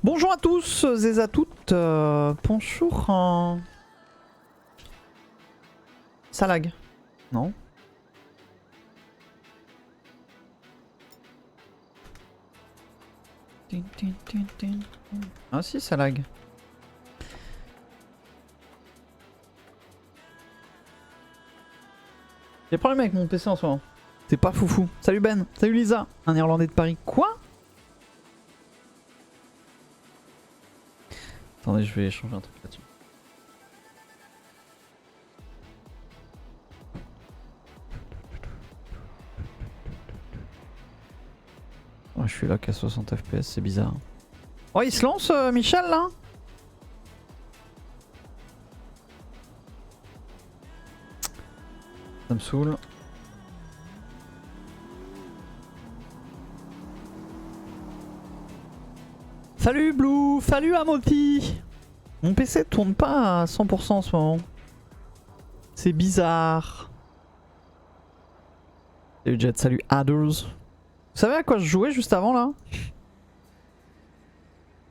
Bonjour à tous et à toutes. Bonjour. Ça lag. Non. Ah si, ça lag. J'ai des problèmes avec mon PC en ce moment. C'est pas foufou. Salut Ben. Salut Lisa. Un Irlandais de Paris. Quoi? Attendez, je vais changer un truc là-dessus. Oh, je suis là qu'à 60 FPS, c'est bizarre. Oh, il se lance Michel là? Ça me saoule. Salut Blue, salut Amoti. Mon PC tourne pas à 100% en ce moment. C'est bizarre. Salut Jet, salut Adders. Vous savez à quoi je jouais juste avant là?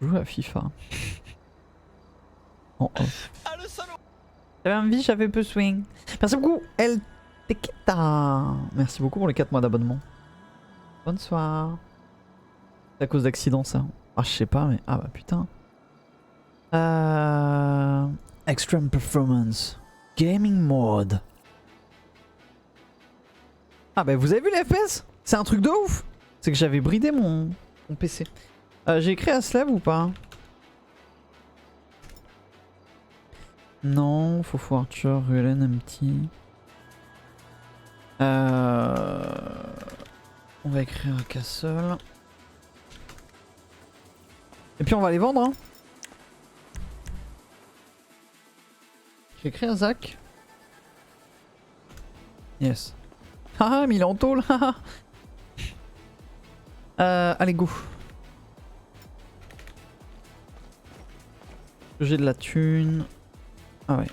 Je jouais à FIFA. En off. J'avais envie, j'avais peu swing. Merci beaucoup El Tequeta. Merci beaucoup pour les 4 mois d'abonnement. Bonsoir. C'est à cause d'accident ça. Ah je sais pas mais... Ah bah putain. Extreme Performance. Gaming Mode. Ah bah vous avez vu les FPS? C'est un truc de ouf. C'est que j'avais bridé mon PC. J'ai écrit à Slave ou pas? Non, Fofo Archer, Ruelen, Empty. On va écrire à Castle. Et puis on va les vendre hein. J'ai écrit à Zach. Yes. Haha, mais il est en tôle. Allez go. J'ai de la thune. Ah ouais.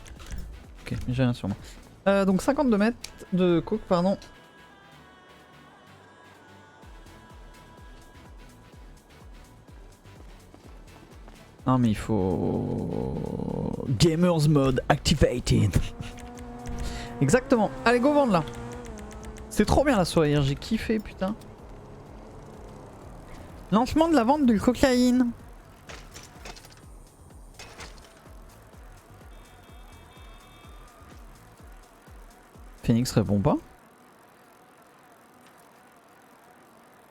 Ok, mais j'ai rien sur moi. Donc 52 mètres de coke, pardon. Non mais il faut... Gamers Mode activated. Exactement. Allez go vendre là. C'est trop bien la soirée hier, j'ai kiffé putain. Lancement de la vente de cocaïne. Phoenix répond pas.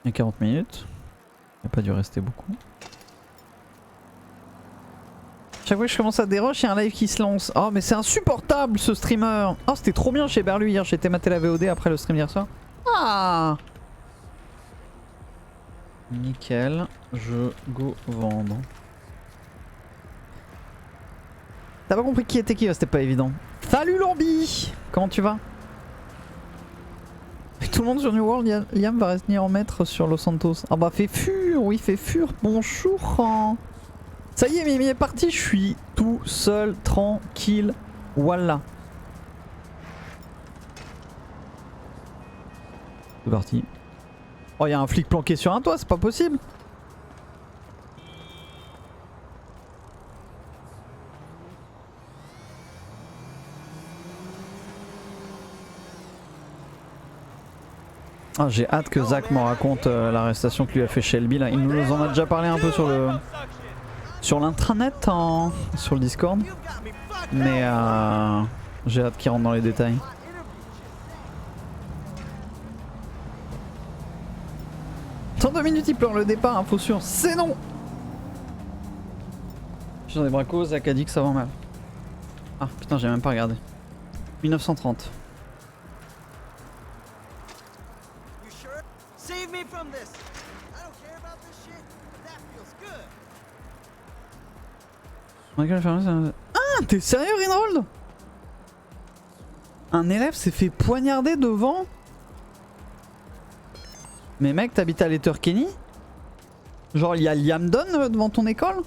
Il y a 40 minutes. Il n'a pas dû rester beaucoup. Chaque fois que je commence à dérocher, il y a un live qui se lance. Oh mais c'est insupportable ce streamer. Oh c'était trop bien chez Berlu hier, j'ai été mater la VOD après le stream hier soir. Ah nickel, je go vendre. T'as pas compris qui était qui, c'était pas évident. Salut Lorbi. Comment tu vas? Tout le monde sur New World, Liam va venir en mettre sur Los Santos. Ah bah fait fur, oui fait fur, bonjour. Ça y est, Mimi est parti, je suis tout seul, tranquille, voilà. C'est parti. Oh, il y a un flic planqué sur un toit, c'est pas possible. Ah, j'ai hâte que Zach me raconte l'arrestation que lui a fait Shelby là. Il nous en a déjà parlé un peu sur l'intranet, sur le Discord. Mais j'ai hâte qu'il rentre dans les détails. Dans 2 minutes il pleure le départ, info sûr, c'est non. Je suis dans des bracos, Zach a dit que ça va mal. Ah putain, j'ai même pas regardé. 1930. Ah, t'es sérieux, Rinrold? Un élève s'est fait poignarder devant. Mais mec, t'habites à Letterkenny? Genre, il y a Liamdon devant ton école?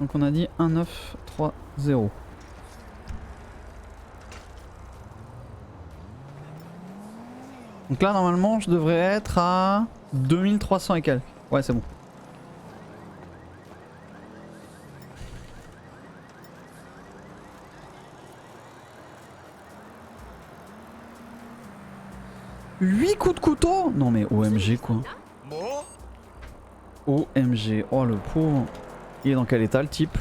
Donc, on a dit 1930. Donc là, normalement, je devrais être à 2300 et quelques. Ouais, c'est bon. Huit coups de couteau? Non mais OMG quoi. OMG. Oh le pauvre. Il est dans quel état le type?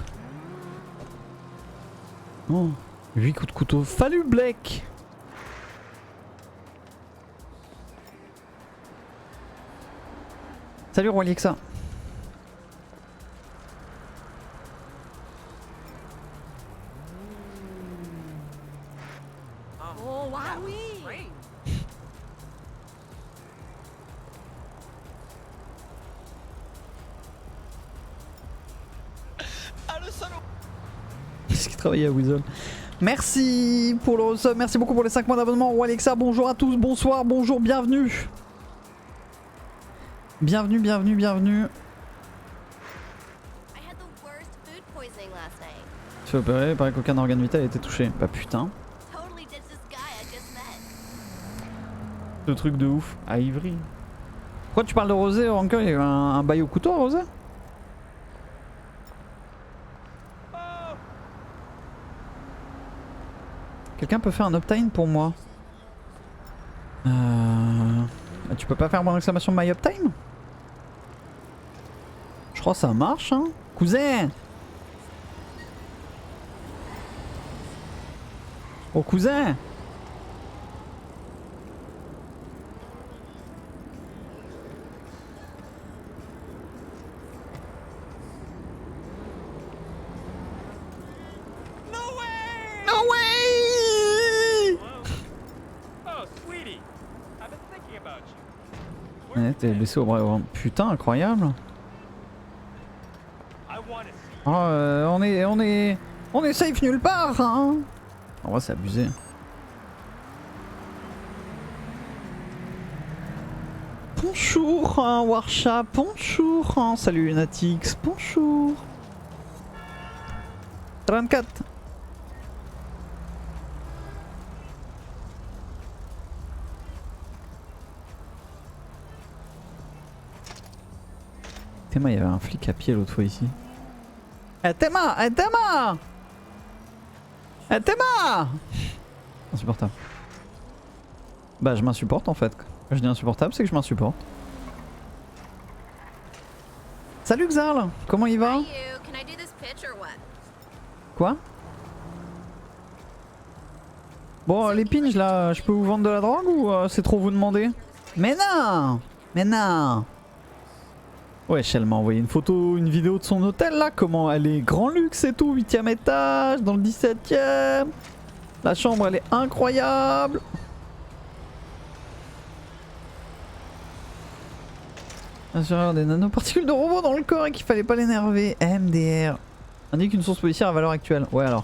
Oh. 8 coups de couteau. Fallu Blake. Salut Roi Alexa. Oh, wow, oui. Ah le salaud. Qu'est-ce qui travaillait à Weasel? Merci pour le resub, merci beaucoup pour les 5 mois d'abonnement. Roi Alexa, bonjour à tous, bonsoir, bonjour, bienvenue. Bienvenue, bienvenue, bienvenue. Tu fais opérer, il paraît qu'aucun organe vital a été touché. Bah putain. Ce truc de ouf. À Ivry. Pourquoi tu parles de Rosé encore? Il y a eu un bail au couteau à Rosé? Quelqu'un peut faire un uptime pour moi? Tu peux pas faire mon exclamation my uptime? Je crois que ça marche hein. Cousin! Oh cousin! T'es blessé au bras. Putain, incroyable. Oh, on est safe nulle part, hein. En vrai, c'est abusé. Bonjour, hein, Warsha. Bonjour, hein. Salut Natix. Bonjour. 34. Théma, il y avait un flic à pied l'autre fois ici. Eh Théma! Eh Théma! Eh Théma! Insupportable. Bah je m'insupporte en fait. Quand je dis insupportable, c'est que je m'insupporte. Salut Xarl! Comment il va? Quoi? Bon les pinges là, je peux vous vendre de la drogue ou c'est trop vous demander? Mais non! Mais non! Wesh, elle m'a envoyé une photo, une vidéo de son hôtel là, comment elle est grand luxe et tout, 8ème étage, dans le 17ème. La chambre elle est incroyable. Ingénieur des nanoparticules de robots dans le corps et qu'il fallait pas l'énerver. MDR. Indique une source policière à valeur actuelle. Ouais alors.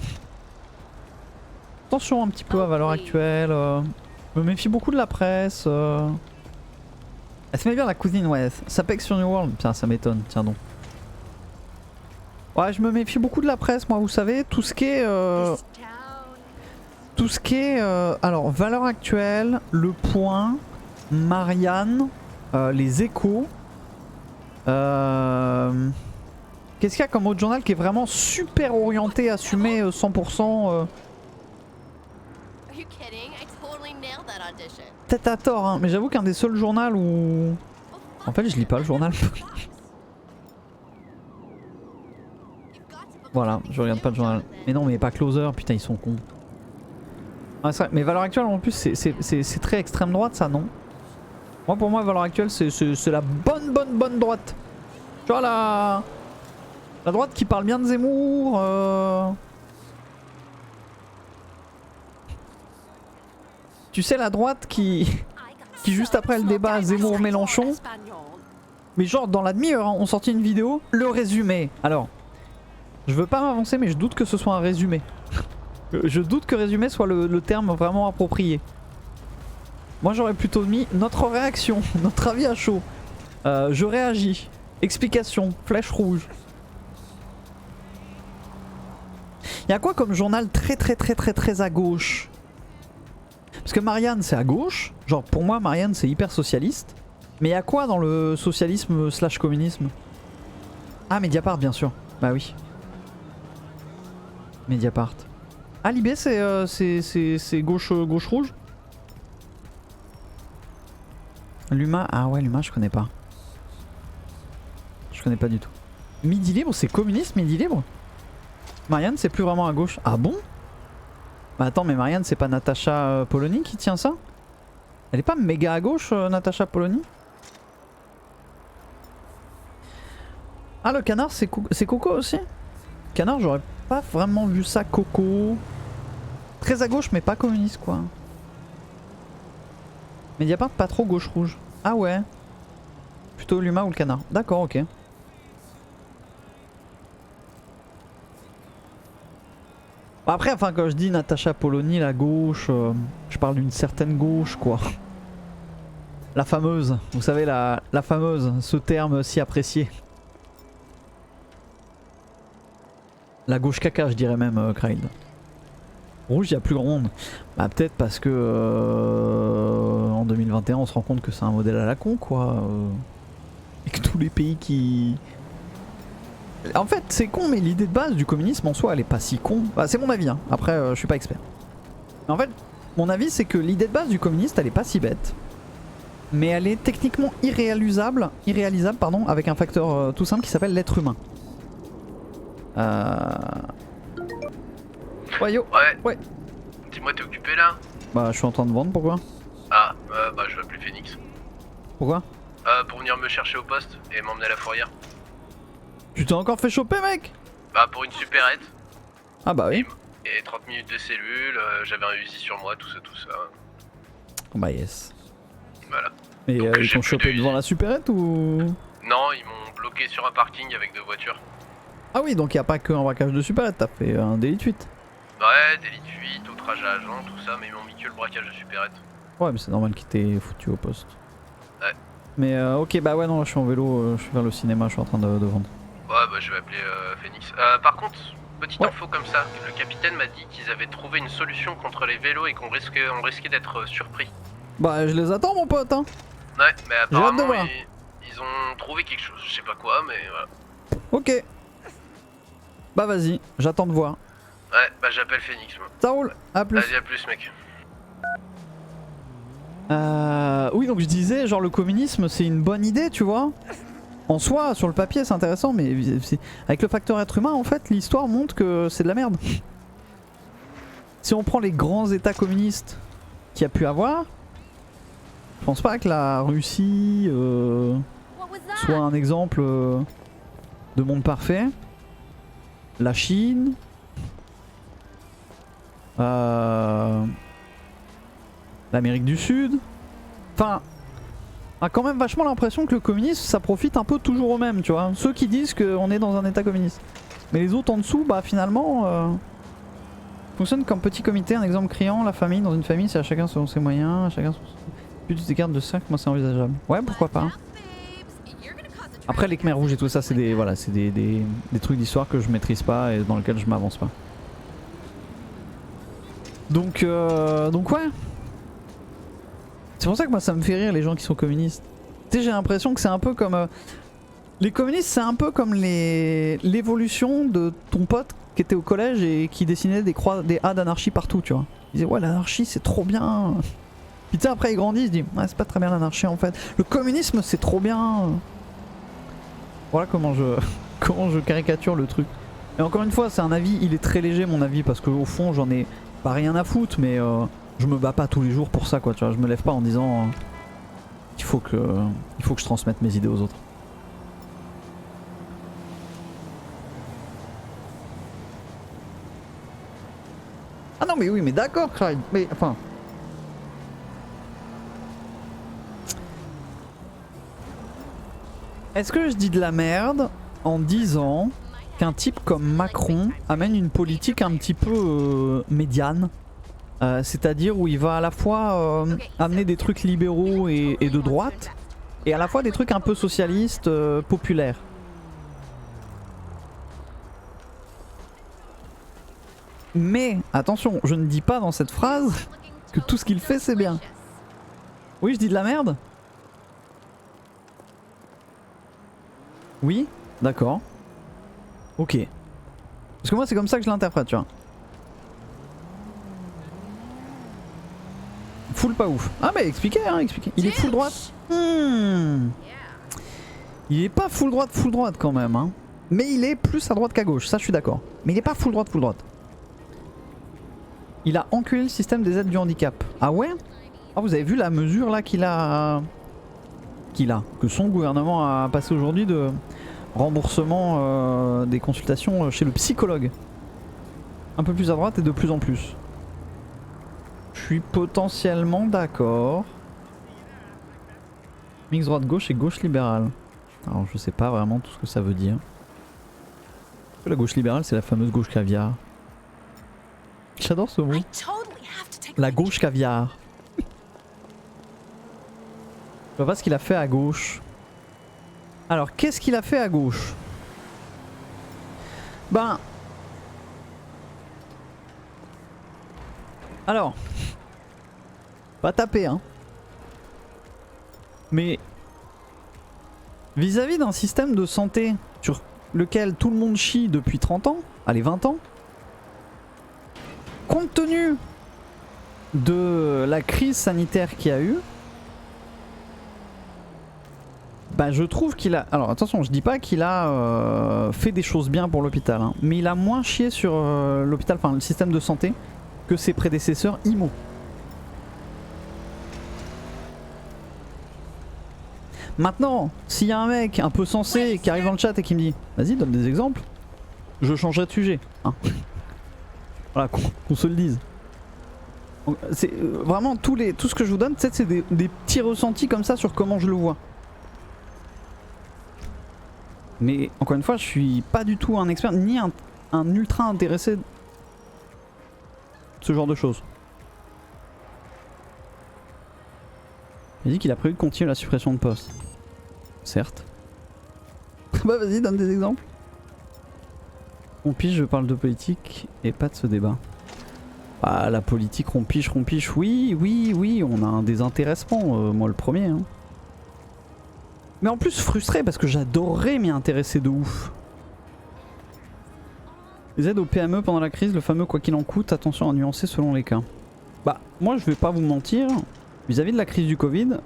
Attention un petit peu à valeur actuelle. Je me méfie beaucoup de la presse. Elle se met bien la cousine, ouais. Ça pèque sur New World. Putain, ça m'étonne. Tiens donc. Ouais, je me méfie beaucoup de la presse, moi, vous savez. Tout ce qui est. Tout ce qui est. Alors, valeur actuelle, Le Point, Marianne, Les Échos. Qu'est-ce qu'il y a comme autre journal qui est vraiment super orienté, assumé 100%. Peut-être à tort, hein, mais j'avoue qu'un des seuls journaux où... En fait, je lis pas le journal. Voilà, je regarde pas le journal. Mais non, mais pas Closer, putain, ils sont cons. Ah, c'est vrai, mais valeur actuelle en plus, c'est très extrême droite, ça, non? Moi, pour moi, valeur actuelle, c'est la bonne droite. Tu vois, la droite qui parle bien de Zemmour. Tu sais, la droite qui juste après le débat Zemmour-Mélenchon, mais genre dans la demi-heure, hein, on sortit une vidéo, le résumé. Alors, je veux pas m'avancer, mais je doute que ce soit un résumé. Je doute que résumé soit le terme vraiment approprié. Moi j'aurais plutôt mis notre réaction, notre avis à chaud. Je réagis. Explication, flèche rouge. Y'a quoi comme journal très à gauche? Parce que Marianne c'est à gauche, genre pour moi Marianne c'est hyper socialiste. Mais y a quoi dans le socialisme slash communisme? Ah, Mediapart, bien sûr. Bah oui. Mediapart. Ah, Libé, c'est gauche-rouge? L'Uma, ah ouais, l'Uma, je connais pas. Je connais pas du tout. Midi Libre, c'est communiste, Midi Libre? Marianne, c'est plus vraiment à gauche. Ah bon? Bah attends, mais Marianne, c'est pas Natacha Polony qui tient ça? Elle est pas méga à gauche, Natacha Polony? Ah, le canard, c'est Coco aussi? Canard, j'aurais pas vraiment vu ça, Coco. Très à gauche, mais pas communiste, quoi. Mediapart, pas trop gauche-rouge. Ah ouais. Plutôt l'Uma ou le canard. D'accord, ok. Après, enfin, quand je dis Natacha Polony, la gauche, je parle d'une certaine gauche, quoi. La fameuse, vous savez, la fameuse, ce terme si apprécié. La gauche caca, je dirais même, Krail. Rouge, il y a plus grand monde. Bah, peut-être parce que en 2021, on se rend compte que c'est un modèle à la con, quoi. Et que tous les pays qui... En fait, c'est con, mais l'idée de base du communisme en soi, elle est pas si con. Bah, c'est mon avis, hein. Après, je suis pas expert. Mais en fait, mon avis, c'est que l'idée de base du communiste, elle est pas si bête. Mais elle est techniquement irréalisable pardon, avec un facteur tout simple qui s'appelle l'être humain. Ouais, yo. Ouais. Dis-moi, t'es occupé là? Bah, je suis en train de vendre, pourquoi? Ah, bah je vais appeler Phoenix. Pourquoi? Pour venir me chercher au poste et m'emmener à la fourrière. Tu t'es encore fait choper, mec? Bah, pour une supérette. Ah bah oui. Et 30 minutes de cellule, j'avais un Uzi sur moi, tout ça. Bah yes. Voilà. Et Donc, ils j'ai t'ont plus chopé de devant Uzi. la supérette ou? Non, ils m'ont bloqué sur un parking avec 2 voitures. Ah oui, donc y a pas que un braquage de supérette, t'as fait un délit de fuite. Ouais, délit de fuite, outrage à agent, tout ça, mais ils m'ont mis que le braquage de supérette. Ouais, mais c'est normal qu'il t'ait foutu au poste. Ouais. Mais ok, bah ouais, non, là je suis en vélo, je suis vers le cinéma, je suis en train de vendre. Ouais, bah je vais appeler Phoenix. Par contre, petite Ouais. info comme ça, le capitaine m'a dit qu'ils avaient trouvé une solution contre les vélos et qu'on risquait d'être surpris. Bah je les attends, mon pote, hein. Ouais, mais hâte de apparemment voir. ils ont trouvé quelque chose, je sais pas quoi, mais voilà. Ok. Bah vas-y, j'attends de voir. Ouais, bah j'appelle Phoenix moi. Ça roule, à plus. Vas-y, à plus mec. Oui, donc je disais, genre le communisme c'est une bonne idée, tu vois. En soi, sur le papier c'est intéressant, mais avec le facteur être humain, en fait, l'histoire montre que c'est de la merde. Si on prend les grands états communistes qu'il y a pu avoir, je pense pas que la Russie What was that? soit un exemple de monde parfait. La Chine, l'Amérique du Sud, enfin, a quand même vachement l'impression que le communisme ça profite un peu toujours aux mêmes, tu vois. Ceux qui disent qu'on est dans un état communiste. Mais les autres en dessous, bah finalement, fonctionnent comme petit comité. Un exemple criant, la famille, dans une famille c'est à chacun selon ses moyens, à chacun selon... Plus tu t'écartes de cercle, moi c'est envisageable. Ouais, pourquoi pas. Après les Khmers rouges et tout ça, c'est des, voilà, c'est des trucs d'histoire que je maîtrise pas et dans lesquels je m'avance pas. Donc ouais. C'est pour ça que moi ça me fait rire les gens qui sont communistes. Tu sais, j'ai l'impression que c'est un peu comme... les communistes c'est un peu comme l'évolution de ton pote qui était au collège et qui dessinait des croix, des A d'anarchie partout, tu vois. Il disait ouais, l'anarchie c'est trop bien. Puis tu sais, après il grandit, il se dit ouais, c'est pas très bien l'anarchie en fait. Le communisme c'est trop bien. Voilà comment je caricature le truc. Et encore une fois, c'est un avis, il est très léger mon avis, parce qu'au fond j'en ai pas rien à foutre, mais je me bats pas tous les jours pour ça, quoi, tu vois. Je me lève pas en disant il faut que je transmette mes idées aux autres. Ah non mais oui, mais d'accord, Clyde, mais enfin... Est-ce que je dis de la merde en disant qu'un type comme Macron amène une politique un petit peu médiane, c'est-à-dire où il va à la fois amener des trucs libéraux et de droite, et à la fois des trucs un peu socialistes, populaires. Mais attention, je ne dis pas dans cette phrase que tout ce qu'il fait c'est bien. Oui, je dis de la merde? Oui, d'accord. Ok. Parce que moi c'est comme ça que je l'interprète, tu vois. Full pas ouf. Ah mais expliquez, hein, expliquez. Il est full droite. Il est pas full droite quand même, hein. Mais il est plus à droite qu'à gauche, ça je suis d'accord. Mais il est pas full droite. Il a enculé le système des aides du handicap. Ah ouais? Ah vous avez vu la mesure là que son gouvernement a passé aujourd'hui de remboursement des consultations chez le psychologue. Un peu plus à droite et de plus en plus. Je suis potentiellement d'accord. Mix droite-gauche et gauche libérale. Alors je sais pas vraiment tout ce que ça veut dire. La gauche libérale c'est la fameuse gauche caviar. J'adore ce mot. La gauche caviar. Je vois pas ce qu'il a fait à gauche. Alors qu'est-ce qu'il a fait à gauche? Ben... Alors... Pas taper hein. Mais... Vis-à-vis d'un système de santé sur lequel tout le monde chie depuis 30 ans, allez 20 ans, compte tenu de la crise sanitaire qu'il y a eu, bah je trouve qu'il a... Alors attention, je dis pas qu'il a fait des choses bien pour l'hôpital, hein, mais il a moins chié sur l'hôpital, enfin le système de santé, que ses prédécesseurs IMO. Maintenant, s'il y a un mec un peu sensé qui arrive dans le chat et qui me dit vas-y donne des exemples, je changerai de sujet. Hein. Voilà, qu'on se le dise. C'est vraiment tout ce que je vous donne, c'est des petits ressentis comme ça sur comment je le vois. Mais encore une fois, je suis pas du tout un expert ni un ultra intéressé de ce genre de choses. Il dit qu'il a prévu de continuer la suppression de postes. Certes. Bah vas-y, donne des exemples. On pige, je parle de politique et pas de ce débat. Ah la politique, rompiche, oui, on a un désintéressement, moi le premier. Hein. Mais en plus frustré parce que j'adorerais m'y intéresser de ouf. Les aides aux PME pendant la crise, le fameux quoi qu'il en coûte, attention à nuancer selon les cas. Bah moi je vais pas vous mentir, vis-à-vis de la crise du Covid,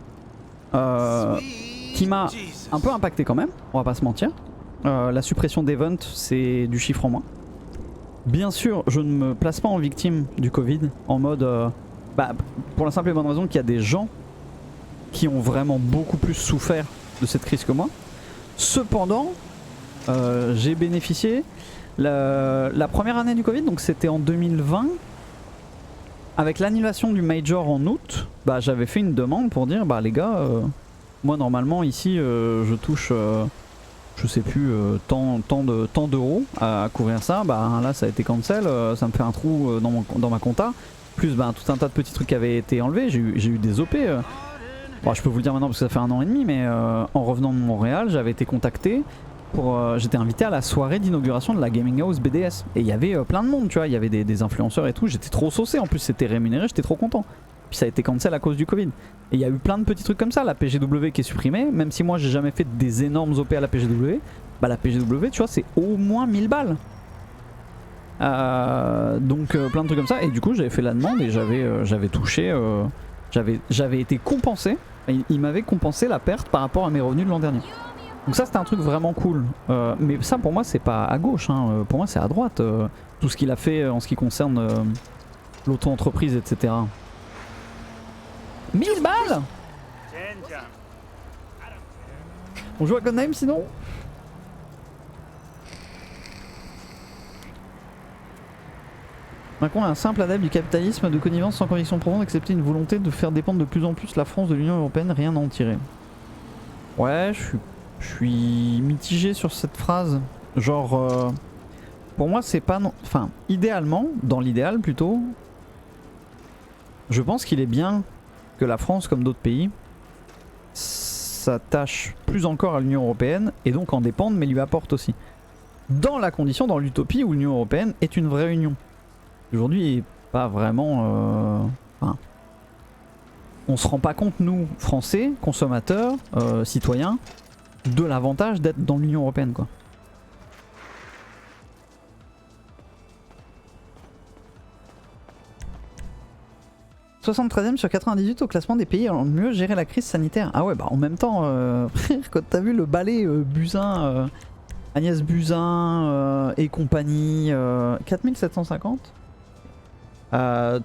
qui m'a un peu impacté quand même, on va pas se mentir. La suppression d'event c'est du chiffre en moins. Bien sûr je ne me place pas en victime du Covid, en mode bah, pour la simple et bonne raison qu'il y a des gens qui ont vraiment beaucoup plus souffert de cette crise que moi. Cependant j'ai bénéficié la première année du Covid, donc c'était en 2020. Avec l'annulation du Major en août, bah, j'avais fait une demande pour dire bah les gars, moi normalement ici je touche je sais plus tant d'euros à couvrir ça, bah là ça a été cancel, ça me fait un trou dans ma compta, plus bah, tout un tas de petits trucs qui avaient été enlevés, j'ai eu des OP, bon, je peux vous le dire maintenant parce que ça fait 1 an et demi, mais en revenant de Montréal j'avais été contacté. J'étais invité à la soirée d'inauguration de la Gaming House BDS et il y avait plein de monde, tu vois, il y avait des influenceurs et tout, j'étais trop saucé, en plus c'était rémunéré, j'étais trop content. Puis ça a été cancel à cause du Covid. Et il y a eu plein de petits trucs comme ça, la PGW qui est supprimée, même si moi j'ai jamais fait des énormes OP à la PGW, bah la PGW tu vois c'est au moins 1000 balles. Donc plein de trucs comme ça et du coup j'avais fait la demande et j'avais touché, j'avais été compensé, il m'avait compensé la perte par rapport à mes revenus de l'an dernier. Donc ça c'était un truc vraiment cool, mais ça pour moi c'est pas à gauche, hein. Pour moi c'est à droite, tout ce qu'il a fait en ce qui concerne l'auto-entreprise etc. 1000 balles. On joue à Codename sinon. Macron est un simple adepte du capitalisme de connivence sans conviction profonde, accepter une volonté de faire dépendre de plus en plus la France de l'Union Européenne, rien à en tirer. Ouais, je suis mitigé sur cette phrase. Genre, pour moi c'est pas non... Enfin, idéalement, dans l'idéal plutôt, je pense qu'il est bien que la France, comme d'autres pays, s'attache plus encore à l'Union Européenne et donc en dépende mais lui apporte aussi. Dans la condition, dans l'utopie où l'Union Européenne est une vraie union. Aujourd'hui, pas vraiment... Enfin, on se rend pas compte, nous, Français, consommateurs, citoyens, de l'avantage d'être dans l'Union Européenne quoi. « 73ème sur 98 au classement des pays ayant le mieux géré la crise sanitaire. » Ah ouais bah en même temps, frère, quand t'as vu le balai Buzyn, Agnès Buzyn et compagnie, 4750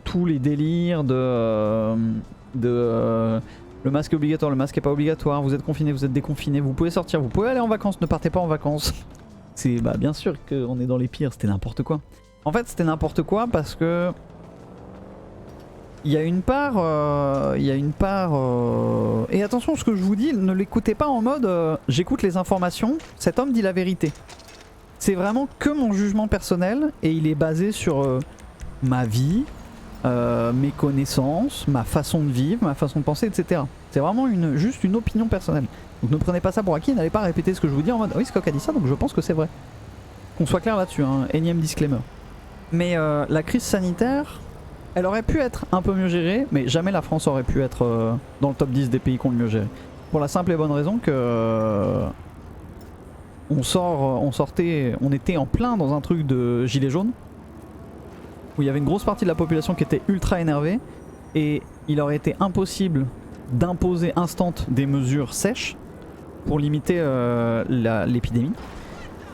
tous les délires de le masque est obligatoire, le masque est pas obligatoire, vous êtes confiné, vous êtes déconfiné, vous pouvez sortir, vous pouvez aller en vacances, ne partez pas en vacances. C'est bah bien sûr qu'on est dans les pires, c'était n'importe quoi. En fait c'était n'importe quoi parce que il y a une part, et attention ce que je vous dis, ne l'écoutez pas en mode j'écoute les informations, cet homme dit la vérité. C'est vraiment que mon jugement personnel et il est basé sur ma vie, mes connaissances, ma façon de vivre, ma façon de penser, etc. C'est vraiment juste une opinion personnelle. Donc ne prenez pas ça pour acquis, n'allez pas répéter ce que je vous dis en mode oui Scott a dit ça donc je pense que c'est vrai. Qu'on soit clair là-dessus, hein, énième disclaimer. Mais la crise sanitaire, elle aurait pu être un peu mieux gérée, mais jamais la France aurait pu être dans le top 10 des pays qui ont le mieux géré. Pour la simple et bonne raison que on était en plein dans un truc de gilet jaune, où il y avait une grosse partie de la population qui était ultra énervée, et il aurait été impossible d'imposer instant des mesures sèches pour limiter l'épidémie,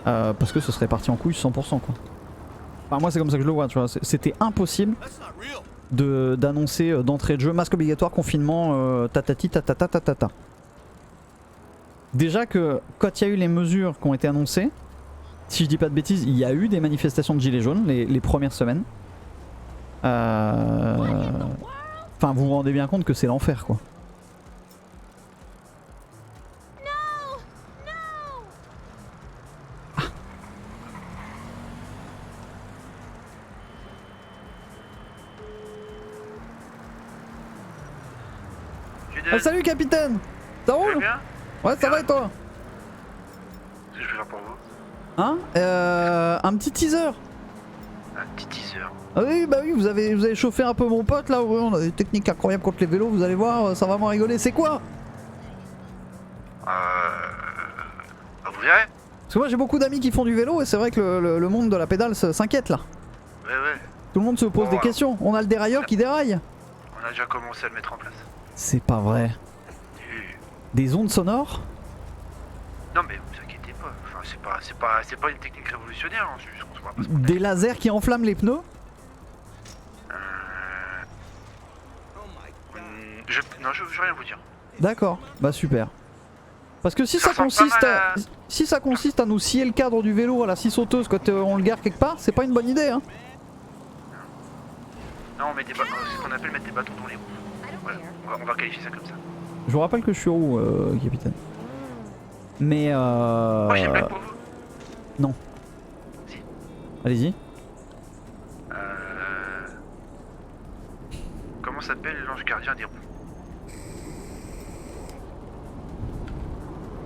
parce que ce serait parti en couille 100% quoi. Enfin, moi c'est comme ça que je le vois, tu vois, c'était impossible d'annoncer d'entrée de jeu, masque obligatoire, confinement, tatati tatata tatata. Déjà que quand il y a eu les mesures qui ont été annoncées, si je dis pas de bêtises, il y a eu des manifestations de gilets jaunes les premières semaines. Enfin vous vous rendez bien compte que c'est l'enfer quoi. Ah, salut capitaine. Ça roule? Ouais ça va et toi? Qu'est-ce que je peux faire pour vous? Hein un petit teaser. Un petit teaser. Ah oui bah oui vous avez chauffé un peu mon pote là, ouais, on a des techniques incroyables contre les vélos, vous allez voir, ça va vraiment rigoler. C'est quoi? Bah, vous verrez. Parce que moi j'ai beaucoup d'amis qui font du vélo et c'est vrai que le monde de la pédale s'inquiète là. Ouais ouais. Tout le monde se pose des questions, on a le dérailleur qui déraille. On a déjà commencé à le mettre en place. C'est pas vrai. Des ondes sonores? Non mais vous inquiétez pas, enfin c'est pas une technique révolutionnaire, hein. C'est juste qu'on se voit pas. Des lasers qui enflamment les pneus? Non je veux rien vous dire. D'accord, bah super. Parce que si ça ressemble consiste pas mal si ça consiste à nous scier le cadre du vélo à la scie sauteuse quand on le gare quelque part, c'est pas une bonne idée hein. Non on met des c'est ce qu'on appelle mettre des bâtons dans les roues. Voilà, on va qualifier ça comme ça. Je vous rappelle que je suis roux, capitaine. Mais Moi j'ai une blague pour vous. Non. Si. Allez-y. Comment s'appelle l'ange gardien des roues?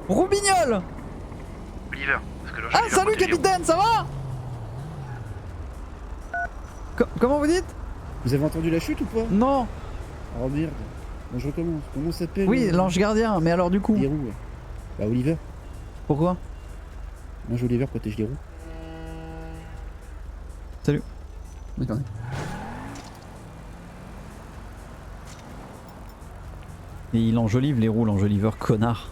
Roubignol. Oliver. Parce que l'ange Ah Oliver salut protège les roues. capitaine, ça va? Comment vous dites? Vous avez entendu la chute ou pas? Non. Oh merde. Bon, je recommence. Comment ça s'appelle? Oui, l'ange gardien, mais alors du coup. Les roues. Ouais. Bah Oliver. Pourquoi? L'ange Oliver protège les roues. Salut. D'accord. Et il enjolive les roues, l'enjoliveur, connard.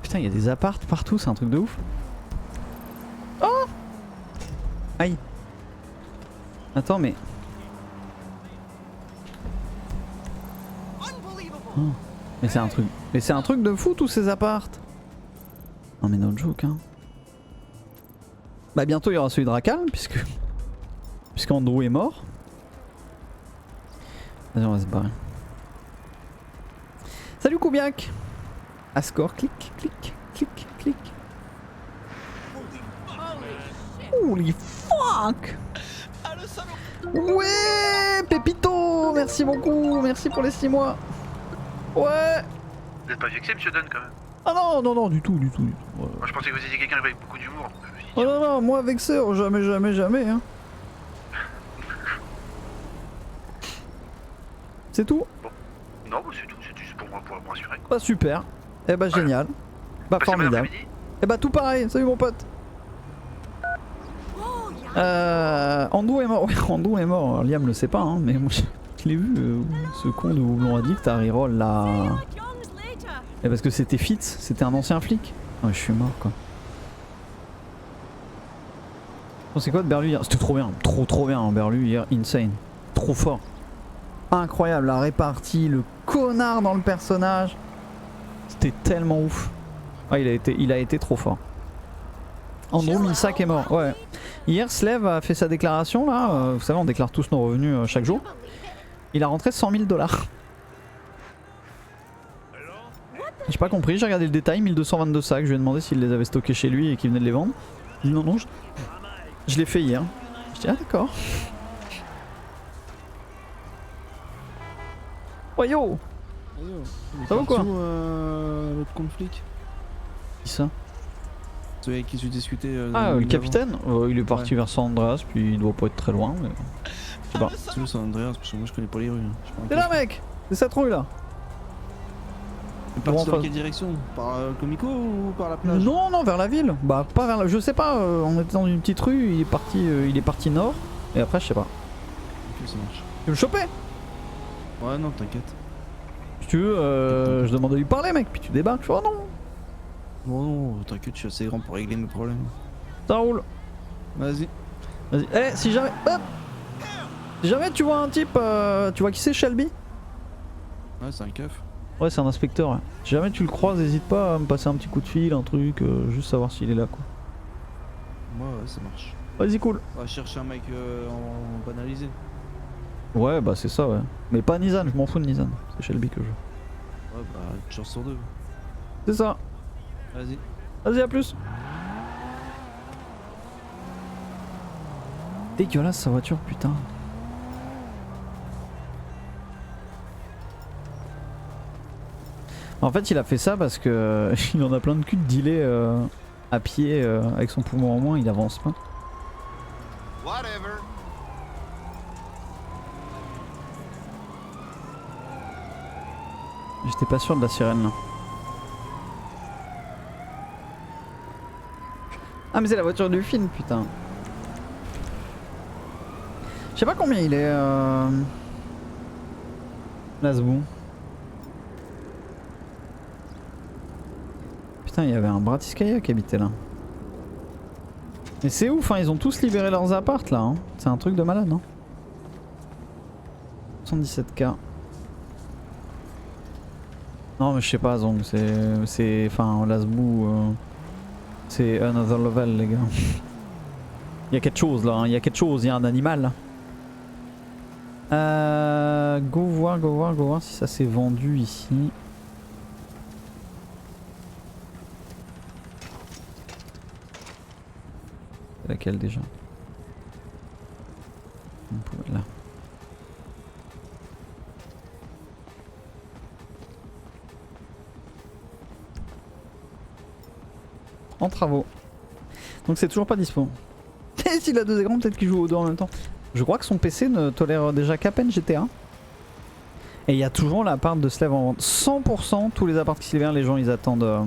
Putain, il y a des apparts partout, c'est un truc de ouf. Oh! Aïe. Attends, mais... Oh. Mais c'est un truc... Mais c'est un truc de fou tous ces apparts. Non mais no joke hein. Bah bientôt il y aura celui de Racal puisqu'Andrew est mort. Vas-y on va se barrer. Salut Koubiak. Ascore, clic, clic, clic, clic. Holy fuck. Ouais Pépito. Merci beaucoup. Merci pour les 6 mois. Ouais. Vous êtes pas vexé monsieur Dunn quand même? Ah non, non, non, du tout, du tout. Du tout. Moi, je pensais que vous étiez quelqu'un avec beaucoup d'humour. Je me suis dit, Oh non, non, moi avec Sœur, jamais, jamais, jamais. Hein. C'est tout? non, bah, c'est tout, c'est juste pour moi, pour me rassurer. Bah super. Eh bah Voilà. génial. Bah Passez un bon formidable. après-midi. Eh bah tout pareil, salut mon pote. Andrew est mort. Ouais, Andrew est mort. Alors, Liam le sait pas, hein, mais moi je l'ai vu. Ce con de Houblon Addict à reroll là. Et parce que c'était Fitz, c'était un ancien flic. Ouais, je suis mort quoi. C'est quoi de Berlu hier? C'était trop bien, trop bien hein, Berlu hier, insane. Trop fort. Incroyable, la répartie, le connard dans le personnage. C'était tellement ouf. Ah, il a été trop fort. Andrew Milsack est mort, ouais. Hier, Slev a fait sa déclaration là. Vous savez, on déclare tous nos revenus chaque jour. Il a rentré 100 000 $. J'ai pas compris, j'ai regardé le détail, 1222 sacs. Je lui ai demandé s'il les avait stockés chez lui et qu'il venait de les vendre. Il dit non, non, je l'ai fait hier. Je dis ah d'accord. Oh yo! Ça va ou quoi? L'autre conflit. Qui ça? Celui avec qui tu discutais. Ah, le capitaine? Il est parti vers San Andreas, puis il doit pas être très loin. Mais... Je sais pas. C'est où San Andreas? Parce que moi je connais pas les rues. Hein. C'est là, mec! C'est cette rue là! C'est parti dans Enfin- quelle direction? Par Comico ou par la plage? Non, non, vers la ville. Bah, pas vers la... Je sais pas, on était dans une petite rue, il est parti nord. Et après, je sais pas. Ok, ça marche. Tu veux le choper? Ouais, non, t'inquiète. Si tu veux, je demande à lui parler, mec, puis tu débarques. Je fais, oh non! Non, non, t'inquiète, je suis assez grand pour régler mes problèmes. Ça roule. Vas-y. Vas-y. Eh, si jamais. Hop! Si jamais tu vois un type. Tu vois qui c'est, Shelby? Ouais, c'est un keuf. Ouais, c'est un inspecteur. Ouais. Si jamais tu le croises, n'hésite pas à me passer un petit coup de fil, un truc, juste savoir s'il est là, quoi. Ouais, ça marche. Vas-y, cool. On va chercher un mec en banalisé. Ouais, bah c'est ça, ouais. Mais pas Nizan, je m'en fous de Nizan. C'est Shelby que je veux. Ouais, bah, une chance sur deux. C'est ça. Vas-y. Vas-y, à plus. Dégueulasse sa voiture, putain. En fait, il a fait ça parce que il en a plein de cul de dealer à pied avec son poumon en moins, il avance pas. J'étais pas sûr de la sirène là. Ah mais c'est la voiture du film, putain. Je sais pas combien il est Lasbou. Putain, il y avait un Bratiskaya qui habitait là. Mais c'est ouf, hein, ils ont tous libéré leurs apparts là. Hein. C'est un truc de malade, hein. 77K. Non mais je sais pas, Zong, c'est... Enfin, Lasbou... C'est another level, les gars. Il y a quelque chose là, hein. Il y a quelque chose, il y a un animal là. Go voir si ça s'est vendu ici. C'est laquelle déjà? Là. En travaux. Donc c'est toujours pas dispo. Et s'il a deux écrans, peut-être qu'il joue aux deux en même temps. Je crois que son PC ne tolère déjà qu'à peine GTA. Et il y a toujours l'appart de Slave en vente. 100%, tous les apparts qui se libèrent, les gens ils attendent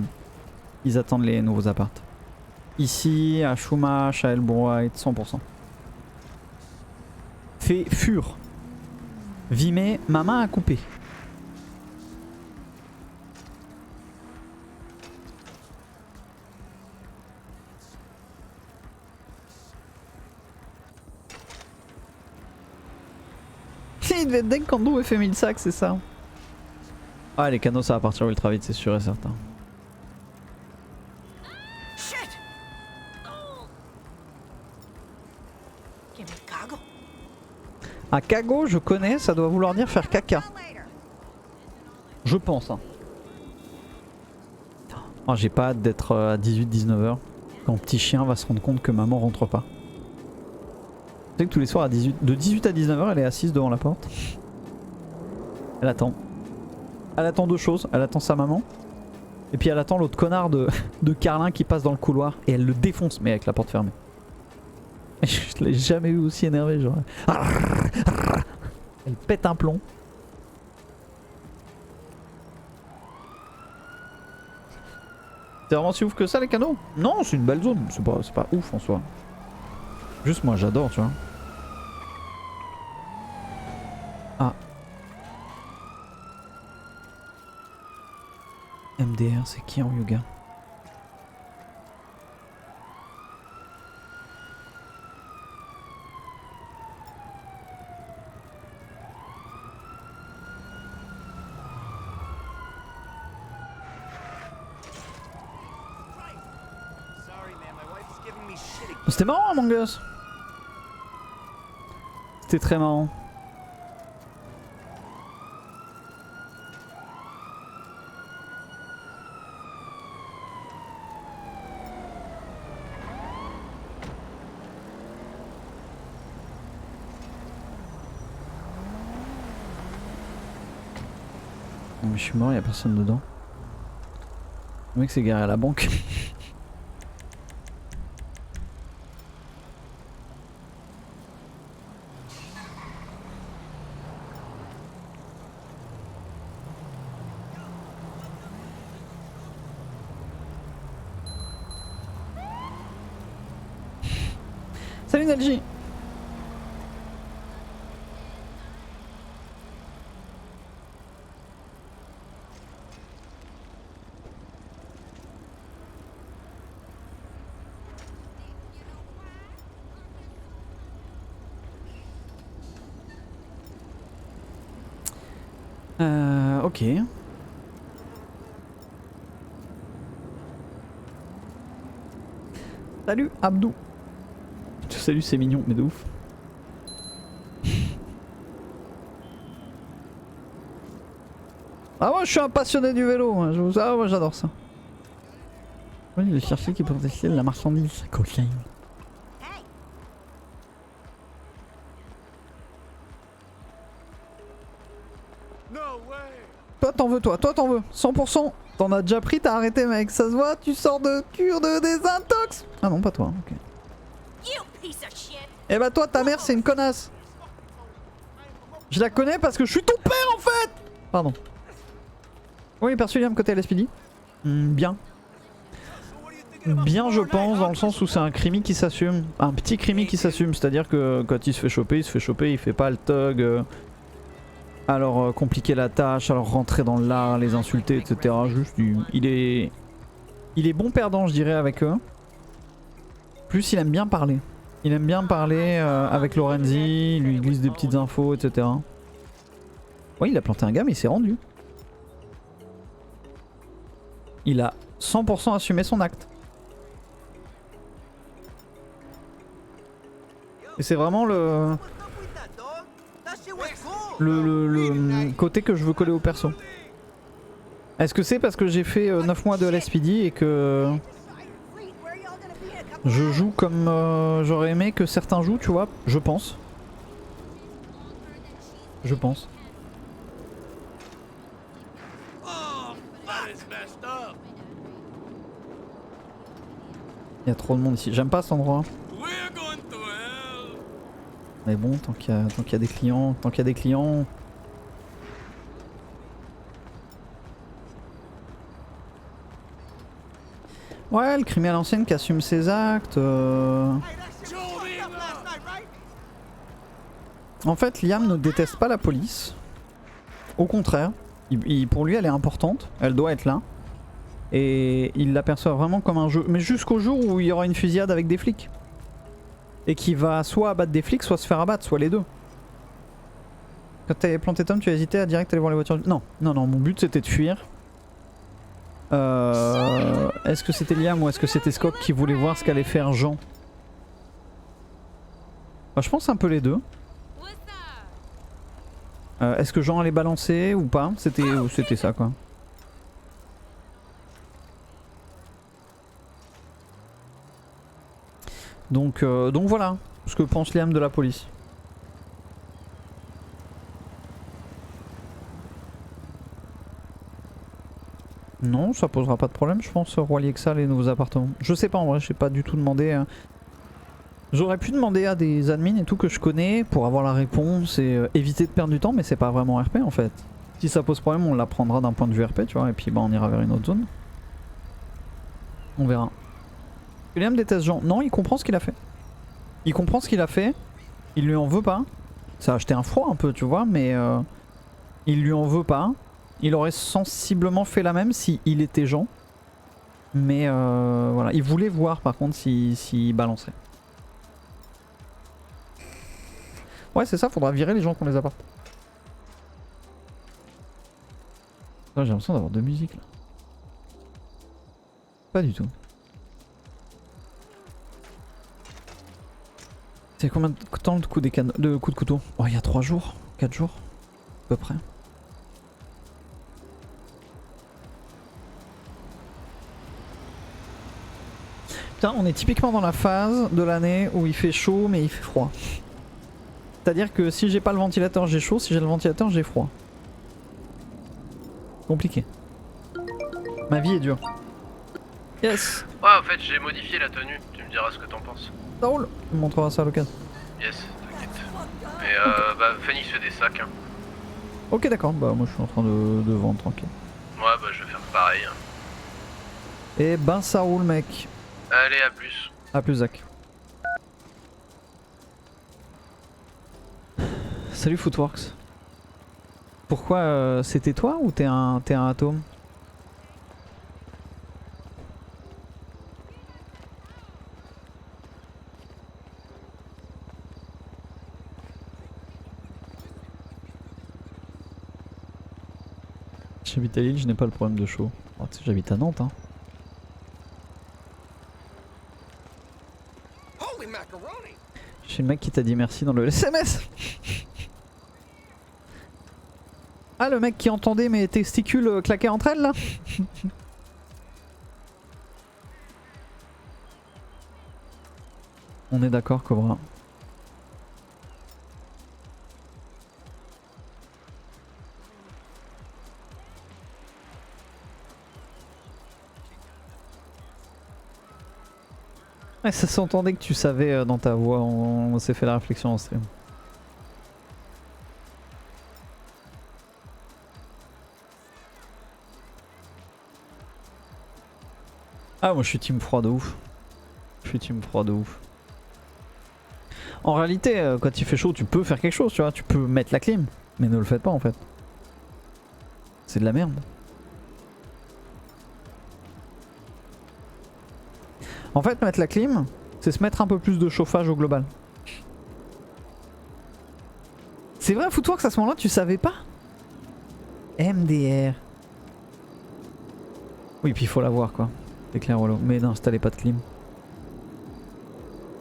les nouveaux apparts. Ici, à Chumash, à Elbroite, 100%. Fait fur. Vimé, ma main a coupé. Il devait être dingue quand Andrew fait 1000 sacs, c'est ça. Ah, les canaux ça va partir ultra vite, c'est sûr et certain. À Kago, je connais, ça doit vouloir dire faire caca. Je pense. Hein. Oh, j'ai pas hâte d'être à 18-19h quand petit chien va se rendre compte que maman rentre pas. Tu sais que tous les soirs de 18 à 19h, elle est assise devant la porte. Elle attend. Elle attend deux choses. Elle attend sa maman. Et puis elle attend l'autre connard de Carlin qui passe dans le couloir et elle le défonce, mais avec la porte fermée. Je l'ai jamais vu aussi énervé, genre. Elle pète un plomb. C'est vraiment si ouf que ça les canaux? Non, c'est une belle zone, c'est pas ouf en soi. Juste moi j'adore, tu vois. Ah. MDR, c'est qui en yoga? C'était marrant Among Us. C'était très marrant. Non mais je suis mort, y'a personne dedans. Le mec s'est garé à la banque. Salut Nelji. Ok. Salut Abdou. Salut, c'est mignon, mais de ouf. Ah moi je suis un passionné du vélo, hein. Ah moi j'adore ça. Oui, le chercher qui peut tester la marchandise. Cocaïne. Toi t'en veux, toi t'en veux, 100%. T'en as déjà pris, t'as arrêté mec, ça se voit, tu sors de cure de désintox. Ah non, pas toi, ok. Eh bah toi, ta mère c'est une connasse. Je la connais parce que je suis ton père en fait. Pardon. Oui, perçu Liam côté LSPD. Bien. Bien je pense, dans le sens où c'est un crimi qui s'assume. Un petit crimi qui s'assume, c'est-à-dire que quand il se fait choper, il fait pas le thug. Alors compliquer la tâche, alors rentrer dans l'art, les insulter, etc. Juste, il est bon perdant je dirais avec eux. Plus il aime bien parler. Il aime bien parler avec Lorenzi, il lui glisse des petites infos, etc. Ouais, il a planté un gars mais il s'est rendu. Il a 100% assumé son acte. Et c'est vraiment le côté que je veux coller au perso. Est-ce que c'est parce que j'ai fait 9 mois de LSPD et que je joue comme j'aurais aimé que certains jouent, tu vois? Je pense. Je pense. Il y a trop de monde ici. J'aime pas cet endroit. Mais bon, tant qu'il y a des clients, Ouais, le criminel à l'ancienne qui assume ses actes. En fait, Liam ne déteste pas la police. Au contraire, pour lui elle est importante, elle doit être là. Et il l'aperçoit vraiment comme un jeu. Mais jusqu'au jour où il y aura une fusillade avec des flics. Et qui va soit abattre des flics, soit se faire abattre, soit les deux. Quand t'avais planté Tom, tu as hésité à direct aller voir les voitures? Non, non, non, mon but c'était de fuir. Est-ce que c'était Liam ou est-ce que c'était Scott qui voulait voir ce qu'allait faire Jean? Bah, je pense un peu les deux. Est-ce que Jean allait balancer ou pas? C'était ça quoi. Donc voilà ce que pense Liam de la police. Non, ça posera pas de problème, je pense, relier que ça, les nouveaux appartements. Je sais pas en vrai, j'ai pas du tout demandé. J'aurais pu demander à des admins et tout que je connais pour avoir la réponse et éviter de perdre du temps, mais c'est pas vraiment RP en fait. Si ça pose problème, on l'apprendra d'un point de vue RP, tu vois, et puis bah on ira vers une autre zone. On verra. William déteste Jean. Non, il comprend ce qu'il a fait. Il comprend ce qu'il a fait. Il lui en veut pas. Ça a acheté un froid un peu, tu vois, mais il lui en veut pas. Il aurait sensiblement fait la même si il était Jean. Mais voilà, il voulait voir par contre s'il balançait. Ouais, c'est ça, faudra virer les gens qui ont les apparts. J'ai l'impression d'avoir deux musiques là. Pas du tout. C'est combien de temps de coups de couteau? Oh, il y a 3 jours, 4 jours, à peu près. Putain, on est typiquement dans la phase de l'année où il fait chaud mais il fait froid. C'est-à-dire que si j'ai pas le ventilateur j'ai chaud, si j'ai le ventilateur j'ai froid. Compliqué. Ma vie est dure. Yes. Ouais, en fait, j'ai modifié la tenue. Tu me diras ce que t'en penses. Ça roule. On montrera ça à l'occasion. Yes, t'inquiète. Mais bah, Fanny se fait des sacs. Hein. Ok, d'accord. Bah, moi je suis en train de vendre tranquille. Ouais, bah, je vais faire pareil. Hein. Et ben, ça roule, mec. Allez, à plus. A plus, Zach. Salut Footworks. Pourquoi c'était toi ou t'es un atome? J'habite à Lille, je n'ai pas le problème de chaud. Oh, tu sais, j'habite à Nantes, hein. J'ai le mec qui t'a dit merci dans le SMS. Ah, le mec qui entendait mes testicules claquer entre elles là. On est d'accord, Cobra. Ouais, ça s'entendait que tu savais dans ta voix, on s'est fait la réflexion en stream. Ah, moi je suis team froid de ouf. Je suis team froid de ouf. En réalité, quand il fait chaud, tu peux faire quelque chose, tu vois. Tu peux mettre la clim, mais ne le faites pas en fait. C'est de la merde. En fait, mettre la clim, c'est se mettre un peu plus de chauffage au global. C'est vrai, fous-toi que à ce moment-là, tu savais pas? MDR. Oui, puis il faut l'avoir quoi. C'est clair, Wallo. Mais n'installez pas de clim.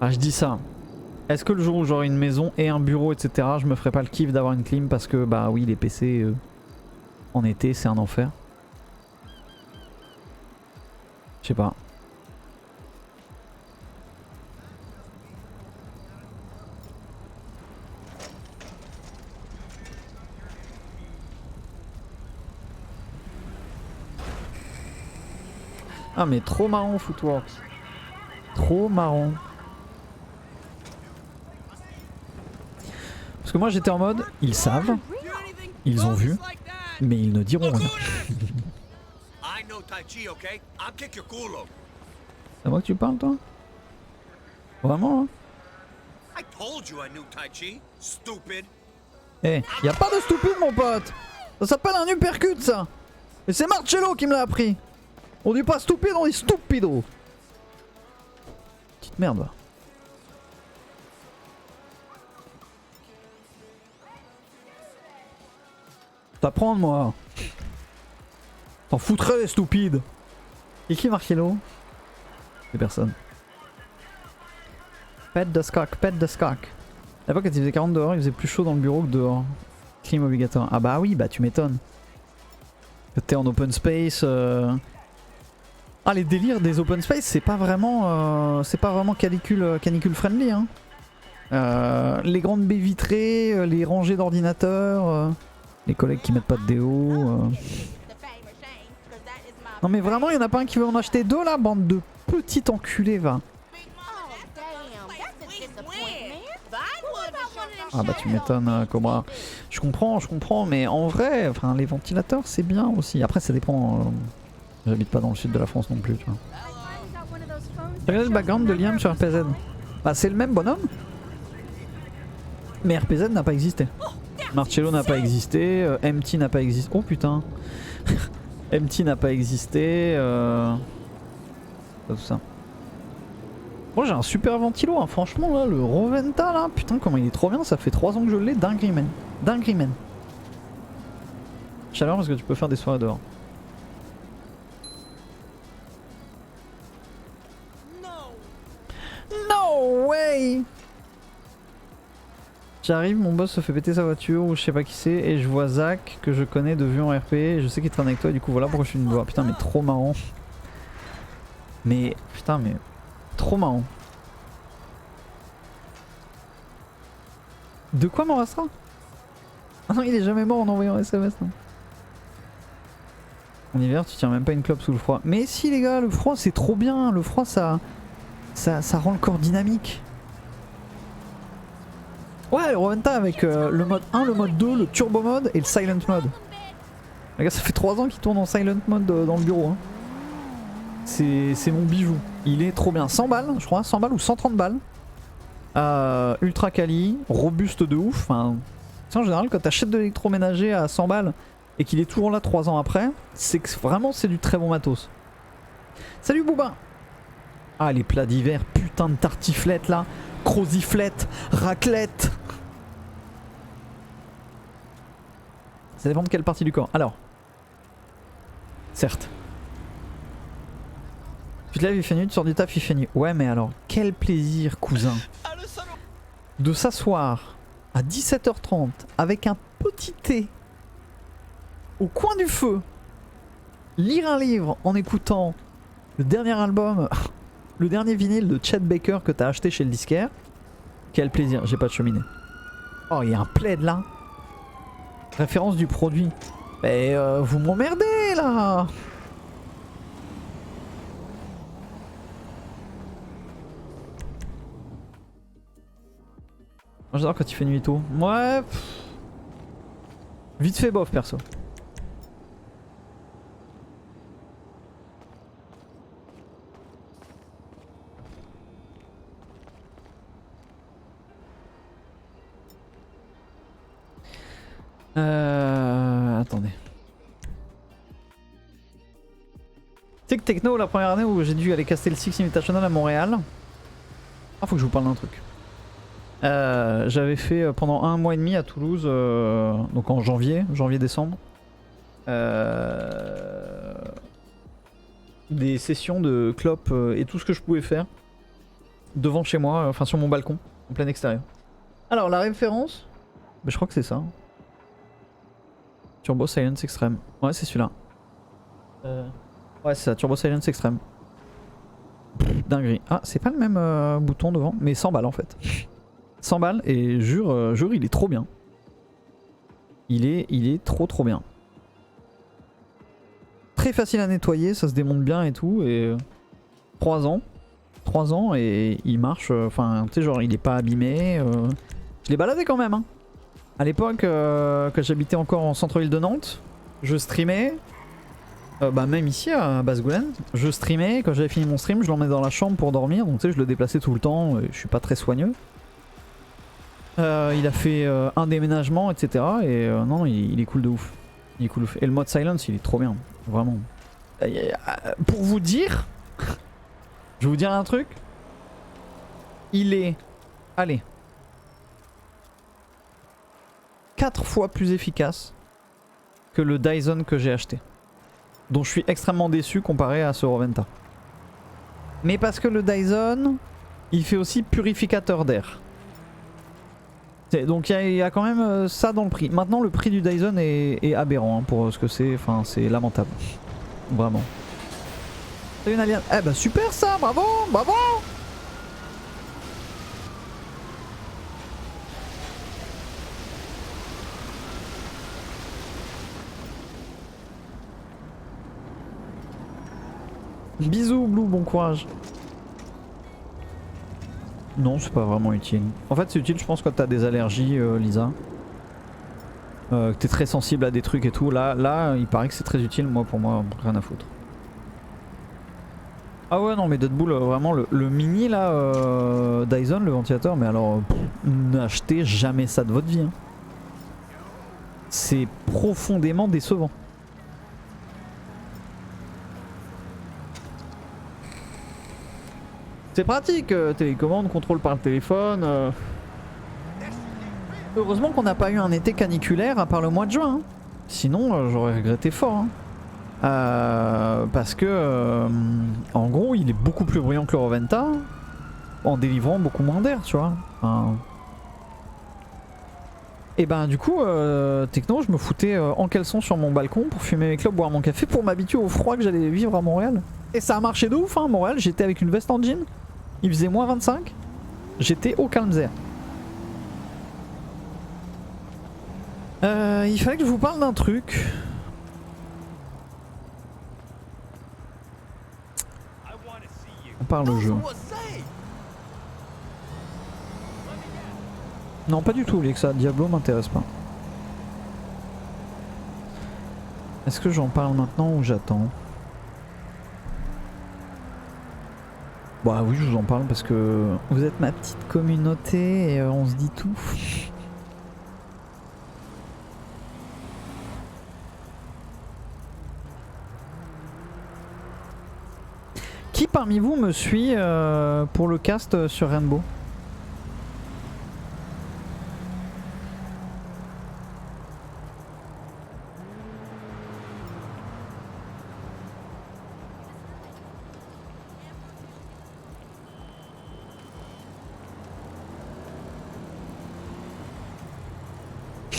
Ah, je dis ça. Est-ce que le jour où j'aurai une maison et un bureau, etc., je me ferai pas le kiff d'avoir une clim parce que, bah oui, les PC en été, c'est un enfer. Je sais pas. Ah mais trop marrant Footworks. Trop marrant. Parce que moi j'étais en mode, ils savent, ils ont vu, mais ils ne diront rien. C'est à moi que tu parles toi? Vraiment hein? Eh, y a pas de stupide mon pote. Ça s'appelle un uppercut ça. Et c'est Marcello qui me l'a appris. On dit pas stupide, on dit stupido. Petite merde. T'apprends moi. T'en foutrais les stupides. Et qui Marcello? C'est personne. Pet de skak, pet de skak. À l'époque quand il faisait 40 dehors, il faisait plus chaud dans le bureau que dehors. Clim obligatoire. Ah bah oui, bah tu m'étonnes. T'es en open space. Ah les délires des open space c'est pas vraiment canicule friendly hein. Les grandes baies vitrées, les rangées d'ordinateurs, les collègues qui mettent pas de déo. Non mais vraiment, il y en a pas un qui veut en acheter deux là, bande de petits enculés, va. Ah bah tu m'étonnes, Cobra. Je comprends, mais en vrai, enfin les ventilateurs c'est bien aussi. Après ça dépend. J'habite pas dans le sud de la France non plus, tu vois. Regardez le background de Liam sur RPZ. Bah c'est le même bonhomme. Mais RPZ n'a pas existé. Marcello n'a pas existé, MT n'a pas existé. Oh putain. MT n'a pas existé. Tout ça. Moi j'ai un super ventilo, hein. Franchement là, le Roventa là, putain comment il est trop bien, ça fait 3 ans que je l'ai, dinguerie man. Chaleur parce que tu peux faire des soirées dehors. No way. J'arrive, mon boss se fait péter sa voiture ou je sais pas qui c'est et je vois Zach que je connais de vue en RP et je sais qu'il traîne avec toi et du coup voilà pourquoi je suis une voix. Putain mais trop marrant. Mais putain mais trop marrant. De quoi Morastra? Ah non il est jamais mort en envoyant un SMS non. En hiver tu tiens même pas une clope sous le froid. Mais si les gars, le froid c'est trop bien, le froid ça rend le corps dynamique. Ouais le Roventa avec le mode 1, le mode 2, le turbo mode et le silent mode. Les gars ça fait 3 ans qu'il tourne en silent mode dans le bureau hein. C'est mon bijou. Il est trop bien. 100 balles je crois, 100 balles ou 130 balles. Ultra quali, robuste de ouf. Enfin, en général quand t'achètes de l'électroménager à 100 balles et qu'il est toujours là 3 ans après, c'est que vraiment c'est du très bon matos. Salut Bouba. Ah les plats d'hiver, putain de tartiflette là, croziflette, raclette. Ça dépend de quelle partie du corps. Alors, certes. Tu te lèves, il fait nuit, tu sors du taf, il fait nuit. Ouais mais alors, quel plaisir cousin de s'asseoir à 17h30 avec un petit thé au coin du feu, lire un livre en écoutant le dernier album, le dernier vinyle de Chet Baker que t'as acheté chez le disquaire. Quel plaisir, j'ai pas de cheminée. Oh il y a un plaid là. Référence du produit. Mais vous m'emmerdez là. Moi j'adore quand il fait nuit tôt. Ouais. Vite fait bof perso. Attendez. Tu sais que Techno, la première année où j'ai dû aller caster le Six Invitational à Montréal. Ah, faut que je vous parle d'un truc. J'avais fait pendant 1 mois et demi à Toulouse, donc en janvier-décembre, des sessions de clopes et tout ce que je pouvais faire devant chez moi, enfin sur mon balcon, en plein extérieur. Alors la référence, bah, je crois que c'est ça. Turbo Silence Extreme. Ouais c'est celui-là. Ouais c'est ça, Turbo Silence Extreme. Dinguerie. Ah c'est pas le même bouton devant, mais 100 balles en fait. 100 balles et jure il est trop bien. Il est trop bien. Très facile à nettoyer, ça se démonte bien et tout et 3 ans et il marche, enfin tu sais genre il est pas abîmé. Je l'ai baladé quand même hein. À l'époque quand j'habitais encore en centre-ville de Nantes, je streamais. Bah même ici à Basse-Goulaine, je streamais, quand j'avais fini mon stream je l'emmenais dans la chambre pour dormir, donc tu sais je le déplaçais tout le temps, je suis pas très soigneux. Il a fait un déménagement etc et non il est cool de ouf. Il est cool de ouf. Et le mode silence il est trop bien, vraiment. Pour vous dire, je vais vous dire un truc, il est, allez, 4 fois plus efficace que le Dyson que j'ai acheté. Dont je suis extrêmement déçu comparé à ce Roventa. Mais parce que le Dyson, il fait aussi purificateur d'air. Donc il y a quand même ça dans le prix. Maintenant le prix du Dyson est aberrant hein, pour ce que c'est. Enfin c'est lamentable. Vraiment. Salut Nalian. Eh bah super ça, bravo, bravo. Bisous Blue, bon courage. Non, c'est pas vraiment utile. En fait, c'est utile, je pense, quand t'as des allergies, Lisa. Que t'es très sensible à des trucs et tout. Là, il paraît que c'est très utile. Moi, pour moi, rien à foutre. Ah ouais, non, mais Dead Bull, vraiment, le mini là, Dyson, le ventilateur, mais alors, n'achetez jamais ça de votre vie. Hein. C'est profondément décevant. C'est pratique, télécommande, contrôle par le téléphone. Heureusement qu'on n'a pas eu un été caniculaire à part le mois de juin. Hein. Sinon, j'aurais regretté fort. Hein. Parce que, en gros, il est beaucoup plus bruyant que le Roventa en délivrant beaucoup moins d'air, tu vois. Enfin... Et ben, du coup, techno, je me foutais en caleçon sur mon balcon pour fumer mes clopes, boire mon café pour m'habituer au froid que j'allais vivre à Montréal. Et ça a marché de ouf, hein, Montréal. J'étais avec une veste en jean. Il faisait moins 25. J'étais au calme-air. Il fallait que je vous parle d'un truc. On parle au jeu. Non, pas du tout, Alexa. Diablo m'intéresse pas. Est-ce que j'en parle maintenant ou j'attends? Bah oui, je vous en parle parce que vous êtes ma petite communauté et on se dit tout. Qui parmi vous me suit pour le cast sur Rainbow?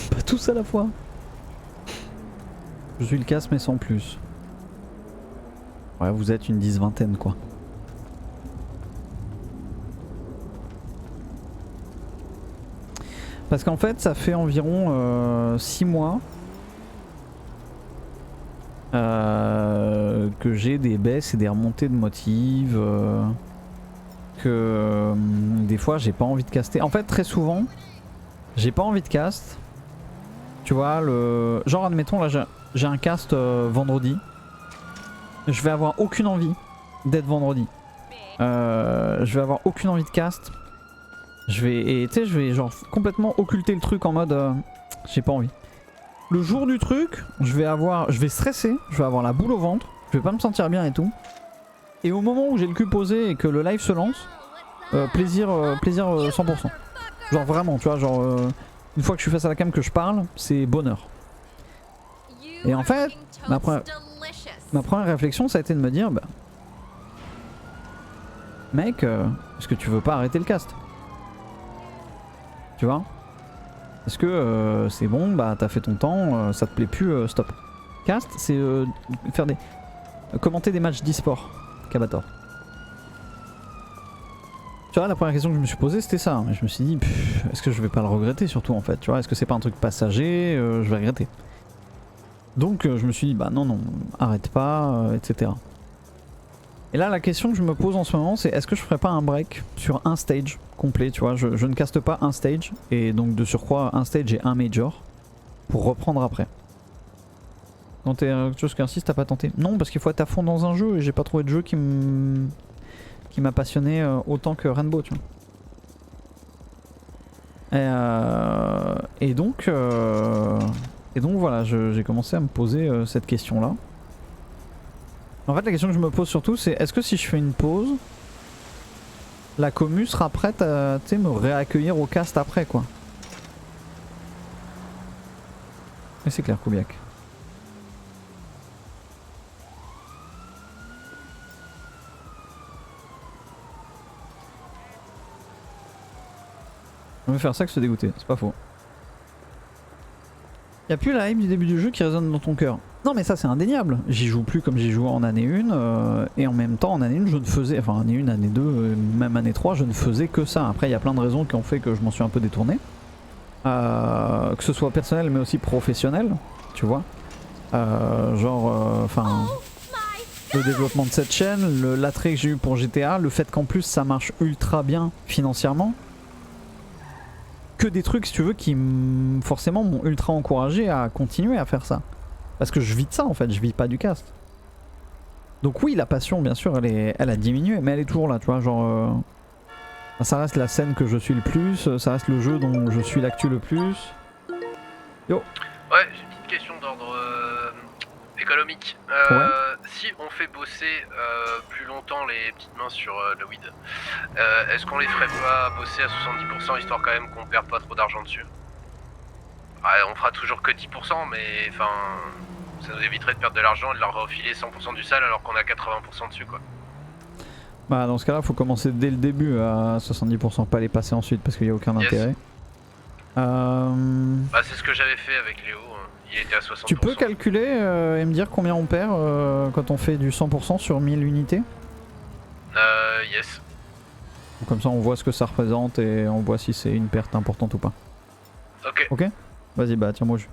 Pas tous à la fois. Je suis le cast mais sans plus. Ouais, vous êtes une 10-20aine quoi. Parce qu'en fait ça fait environ 6 mois que j'ai des baisses et des remontées de motifs, que des fois j'ai pas envie de caster. En fait très souvent j'ai pas envie de cast. Tu vois, genre admettons là j'ai un cast vendredi. Je vais avoir aucune envie d'être vendredi. Je vais avoir aucune envie de cast. Je vais genre complètement occulter le truc en mode j'ai pas envie. Le jour du truc, je vais stresser, je vais avoir la boule au ventre, je vais pas me sentir bien et tout. Et au moment où j'ai le cul posé et que le live se lance, plaisir 100%. Genre vraiment, tu vois, genre une fois que je suis face à la cam que je parle, c'est bonheur. Et en fait, ma première réflexion ça a été de me dire bah mec, est-ce que tu veux pas arrêter le cast? Tu vois? Est-ce que c'est bon, bah t'as fait ton temps, ça te plaît plus, stop. Cast c'est faire commenter des matchs d'e-sport, Kabator. Tu vois, la première question que je me suis posée c'était ça, et je me suis dit est-ce que je vais pas le regretter surtout en fait, tu vois, est-ce que c'est pas un truc passager, je vais regretter. Donc je me suis dit bah non, arrête pas, etc. Et là la question que je me pose en ce moment c'est est-ce que je ferais pas un break sur un stage complet, tu vois, je ne caste pas un stage, et donc de surcroît un stage et un major, pour reprendre après. Quand t'es quelque chose qu'ainsi t'as pas tenté? Non, parce qu'il faut être à fond dans un jeu et j'ai pas trouvé de jeu qui m'a passionné autant que Rainbow, tu vois. Et donc voilà, j'ai commencé à me poser cette question là. En fait la question que je me pose surtout c'est est-ce que si je fais une pause, la commu sera prête à me réaccueillir au cast après quoi. Et c'est clair Koubiak. On va faire ça que se dégoûter, c'est pas faux. Y'a plus la hype du début du jeu qui résonne dans ton cœur. Non mais ça c'est indéniable, j'y joue plus comme j'y jouais en année 1 et en même temps en année 1 je ne faisais, enfin année 1, année 2, même année 3 je ne faisais que ça. Après il y a plein de raisons qui ont fait que je m'en suis un peu détourné. Que ce soit personnel mais aussi professionnel, tu vois. Genre, enfin... le développement de cette chaîne, l'attrait que j'ai eu pour GTA, le fait qu'en plus ça marche ultra bien financièrement. Que des trucs, si tu veux, qui forcément m'ont ultra encouragé à continuer à faire ça. Parce que je vis de ça en fait, je vis pas du cast. Donc oui, la passion, bien sûr, elle a diminué, mais elle est toujours là, tu vois, genre... ça reste la scène que je suis le plus, ça reste le jeu dont je suis l'actu le plus. Yo. Ouais, j'ai une petite question d'ordre économique. Ouais. Si on fait bosser plus longtemps les petites mains sur le weed, est-ce qu'on les ferait pas bosser à 70% histoire quand même qu'on perde pas trop d'argent dessus? Ouais, on fera toujours que 10%, mais enfin, ça nous éviterait de perdre de l'argent et de leur refiler 100% du sale alors qu'on a 80% dessus quoi. Bah dans ce cas là faut commencer dès le début à 70%, pas les passer ensuite parce qu'il n'y a aucun intérêt. Bah c'est ce que j'avais fait avec Léo, hein. Il était à 60%. Tu peux calculer et me dire combien on perd quand on fait du 100% sur 1000 unités? Yes. Comme ça on voit ce que ça représente et on voit si c'est une perte importante ou pas. Ok. Ok. Vas-y bah tiens moi je...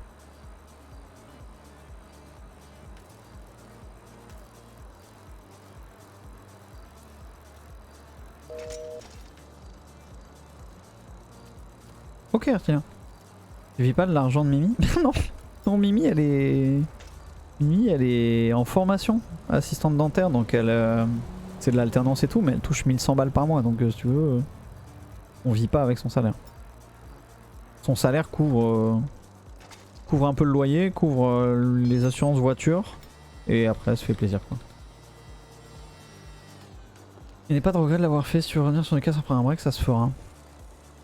Ok tiens. Tu vis pas de l'argent de Mimi? Non. Non Mimi elle est... Mimi elle est en formation, assistante dentaire, donc elle... c'est de l'alternance et tout, mais elle touche 1100 balles par mois, donc si tu veux... on vit pas avec son salaire. Son salaire couvre... couvre un peu le loyer, couvre les assurances voiture, et après elle se fait plaisir quoi. Il n'est pas de regret de l'avoir fait sur revenir sur les cases après un break, ça se fera.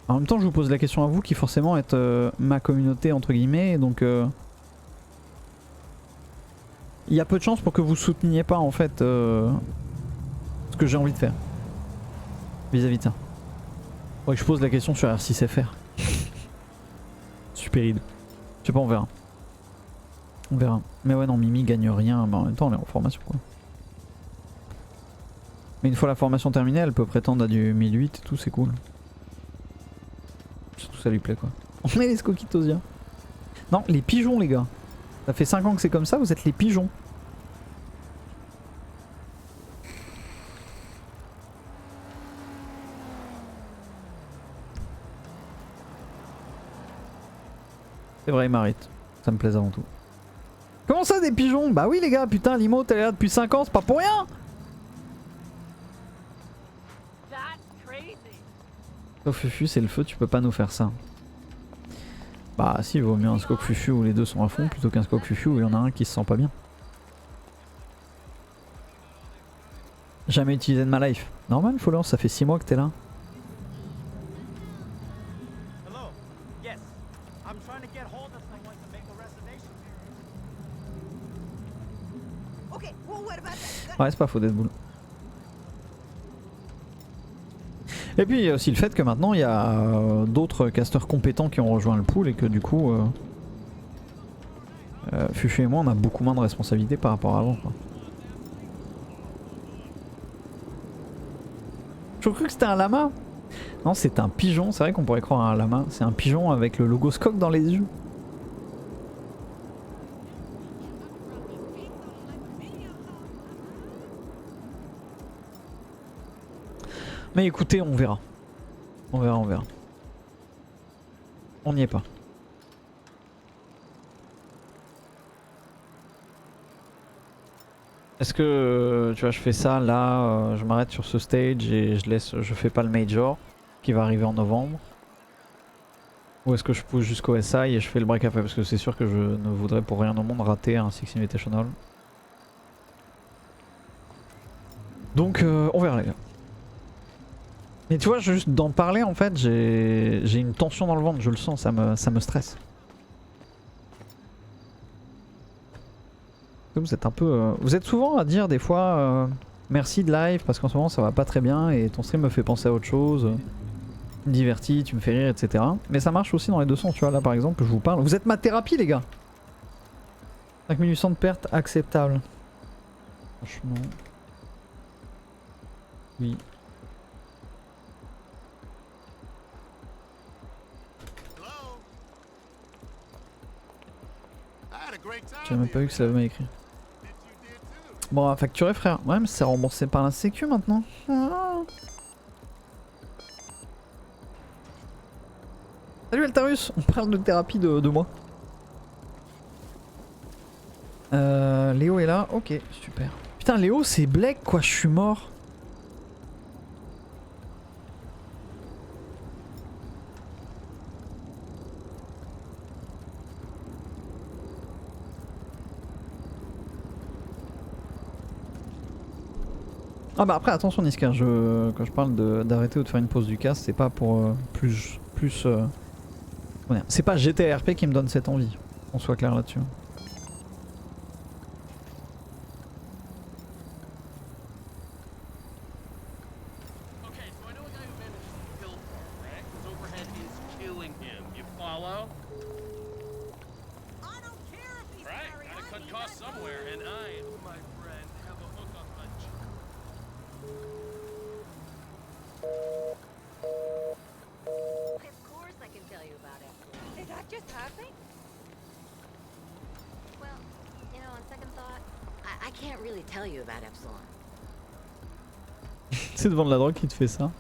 En même temps je vous pose la question à vous qui forcément êtes ma communauté entre guillemets, et donc il y a peu de chances pour que vous souteniez pas en fait ce que j'ai envie de faire vis-à-vis de ça. Faudrait que je pose la question sur R6FR. Superide. Je sais pas, on verra. On verra. Mais ouais non, Mimi gagne rien, mais en même temps elle est en formation quoi. Mais une fois la formation terminée, elle peut prétendre à du 1008 et tout, c'est cool. Surtout ça lui plaît quoi. On est les Skokitosia. Non, les pigeons les gars. Ça fait 5 ans que c'est comme ça, vous êtes les pigeons. C'est vrai, Marite. Ça me plaise avant tout. Comment ça des pigeons? Bah oui les gars, putain, Limo t'es là depuis 5 ans, c'est pas pour rien. Skok Fufu c'est le feu, tu peux pas nous faire ça. Bah si, il vaut mieux un Skok Fufu où les deux sont à fond plutôt qu'un Skok Fufu où il y en a un qui se sent pas bien. Jamais utilisé de ma life. Normal, Followers, ça fait 6 mois que t'es là. Ouais, c'est pas faux, Deadpool. Et puis il y a aussi le fait que maintenant il y a d'autres casteurs compétents qui ont rejoint le pool et que du coup Fufu et moi on a beaucoup moins de responsabilités par rapport à avant quoi. J'ai cru que c'était un lama. Non, c'est un pigeon, c'est vrai qu'on pourrait croire à un lama. C'est un pigeon avec le logo Skok dans les yeux. Mais écoutez, on verra. On verra, on verra. On n'y est pas. Est-ce que tu vois, je fais ça là, je m'arrête sur ce stage et je fais pas le major qui va arriver en novembre? Ou est-ce que je pousse jusqu'au SI et je fais le break après? Parce que c'est sûr que je ne voudrais pour rien au monde rater un Six Invitational. Donc on verra les gars. Mais tu vois, juste d'en parler en fait, j'ai une tension dans le ventre, je le sens, ça me stresse. Vous êtes un peu... vous êtes souvent à dire des fois merci de live parce qu'en ce moment ça va pas très bien et ton stream me fait penser à autre chose. Tu me divertis, tu me fais rire, etc. Mais ça marche aussi dans les deux sens, tu vois, là par exemple je vous parle. Vous êtes ma thérapie les gars. 5800 de perte acceptable. Franchement... Oui. J'ai même pas vu que ça m'a écrit. Bon, on va facturer, frère. Ouais, mais c'est remboursé par la sécu maintenant. Ah. Salut Altarus, on parle de thérapie de moi. Léo est là, ok, super. Putain, Léo, c'est Blake quoi, je suis mort. Ah bah après attention Niska, quand je parle d'arrêter ou de faire une pause du cast, c'est pas pour c'est pas GTRP qui me donne cette envie, qu'on soit clair là-dessus. Okay, so I know a guy who managed to kill Rex. His overhead is killing him. You follow? I don't care if he's Right, married. gotta I cut need costs that somewhere, and I, my friend, have a hookup hunch. Of course I can tell you about it. Did that just happen? Well, you know, on second thought, I can't really tell you about Epsilon. C'est de vendre la drogue qui te fait ça.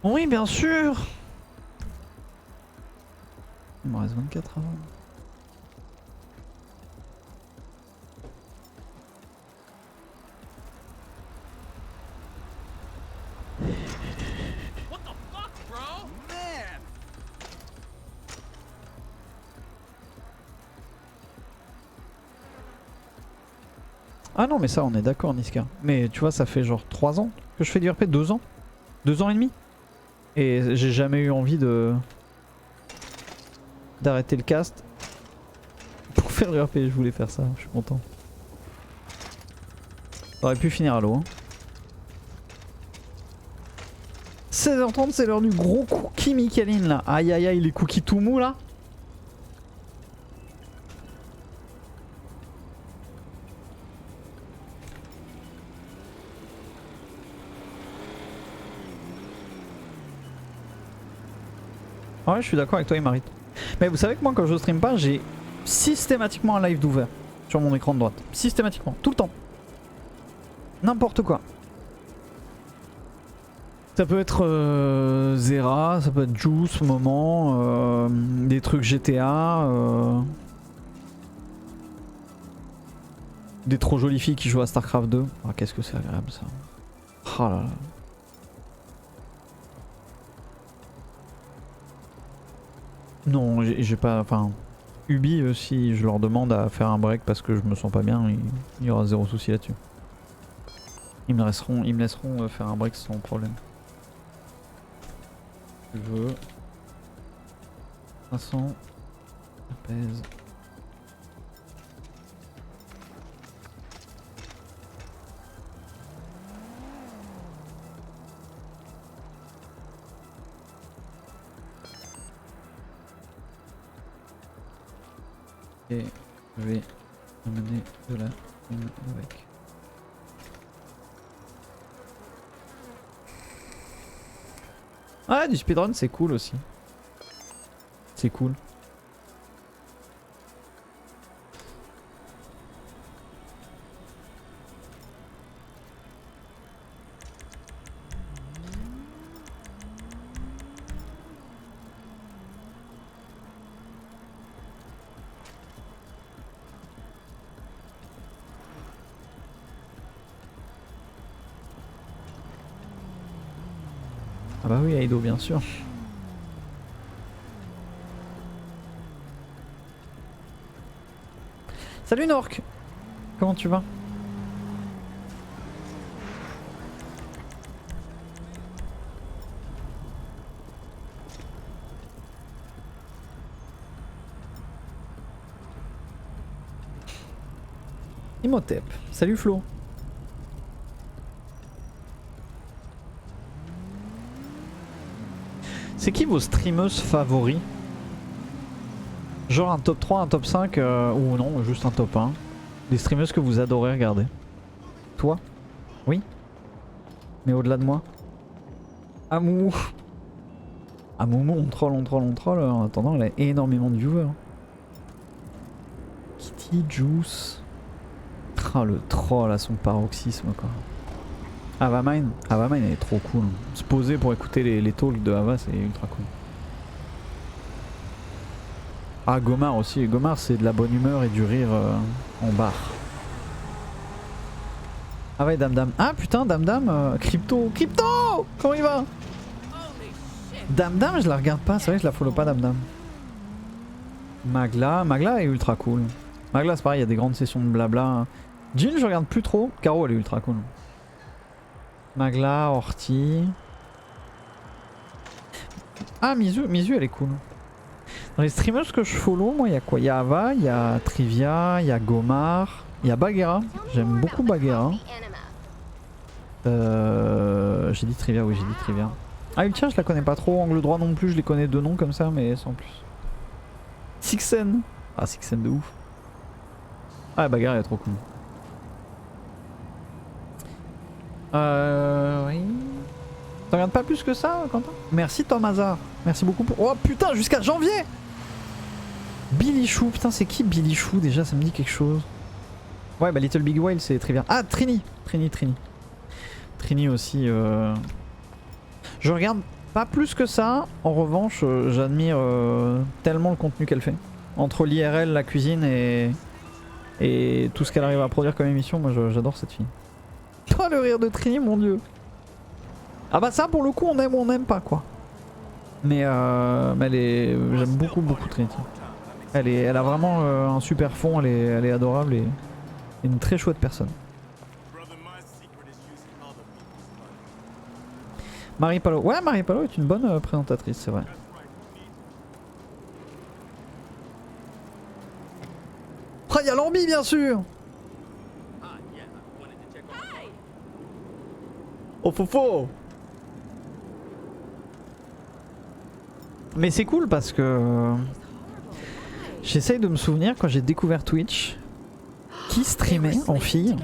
Oui, bien sûr. Il me reste 24 avant. What the fuck, bro? Man! Ah non mais ça on est d'accord Niska. Mais tu vois ça fait genre 3 ans que je fais du RP, 2 ans. 2 ans et demi. Et j'ai jamais eu envie d'arrêter le cast pour faire du RP, je voulais faire ça, je suis content. Ça aurait pu finir à l'eau. Hein. 16h30 c'est l'heure du gros cookie Micheline là. Aïe aïe aïe les cookies tout mous là. Ouais, je suis d'accord avec toi, Imarit. Mais vous savez que moi, quand je stream pas, j'ai systématiquement un live d'ouvert sur mon écran de droite. Systématiquement, tout le temps. N'importe quoi. Ça peut être Zera, ça peut être Juice, Moment, des trucs GTA, des trop jolies filles qui jouent à StarCraft 2. Ah, qu'est-ce que c'est agréable ça. Oh là là. Non, j'ai pas. Enfin, Ubi, si je leur demande à faire un break parce que je me sens pas bien, il y aura zéro souci là-dessus. Ils me laisseront faire un break sans problème. Je veux. 500. Apaise. Et je vais amener de la thune avec. Ah, du speedrun c'est cool aussi. C'est cool. Ah bah oui, Aido bien sûr. Salut Nork. Comment tu vas? Imhotep. Salut Flo. C'est qui vos streameuses favoris? Genre un top 3, un top 5 ou non, juste un top 1. Des streameuses que vous adorez regarder. Toi? Oui? Mais au-delà de moi? Amou. Ah Moumou, on troll. En attendant, elle a énormément de viewers. Kitty, Juice. Oh, le troll à son paroxysme quoi. Havamine elle est trop cool. Se poser pour écouter les talks de Hava c'est ultra cool. Ah Gomar aussi, Gomar c'est de la bonne humeur et du rire en barre. Ah ouais Damdam. Ah putain Damdam, Crypto comment il va? Damdam je la regarde pas, c'est vrai que je la follow pas Damdam. Magla est ultra cool. Magla c'est pareil, il y a des grandes sessions de blabla. Jin je regarde plus trop, Caro elle est ultra cool. Magla, Horty. Ah Mizu elle est cool. Dans les streamers que je follow, moi il y a quoi? Il y a Ava, il y a Trivia, il y a Gomar, il y a Bagheera. J'aime beaucoup Bagheera. J'ai dit Trivia, oui j'ai dit Trivia. Ah Ultia je la connais pas trop, Angle droit non plus, je les connais de nom comme ça mais sans plus. Sixen. Ah Sixen de ouf. Ah Bagheera elle est trop cool. Oui. T'en regardes pas plus que ça Quentin? Merci Tom Hazard. Merci beaucoup pour... Oh putain jusqu'à janvier. Billy Chou, putain c'est qui Billy Chou déjà, ça me dit quelque chose. Ouais bah Little Big Whale c'est très bien. Ah Trini aussi je regarde pas plus que ça. En revanche j'admire tellement le contenu qu'elle fait. Entre l'IRL, la cuisine et tout ce qu'elle arrive à produire comme émission, moi j'adore cette fille. Oh le rire de Trini mon dieu. Ah bah ça pour le coup on aime ou on n'aime pas quoi. Mais elle est... j'aime beaucoup Trinity. Elle a vraiment un super fond, elle est adorable et une très chouette personne. Marie Palo. Ouais Marie Palo est une bonne présentatrice c'est vrai. Ah y'a Lambi bien sûr. Oh fofo. Mais c'est cool parce que j'essaye de me souvenir quand j'ai découvert Twitch qui streamait en fille.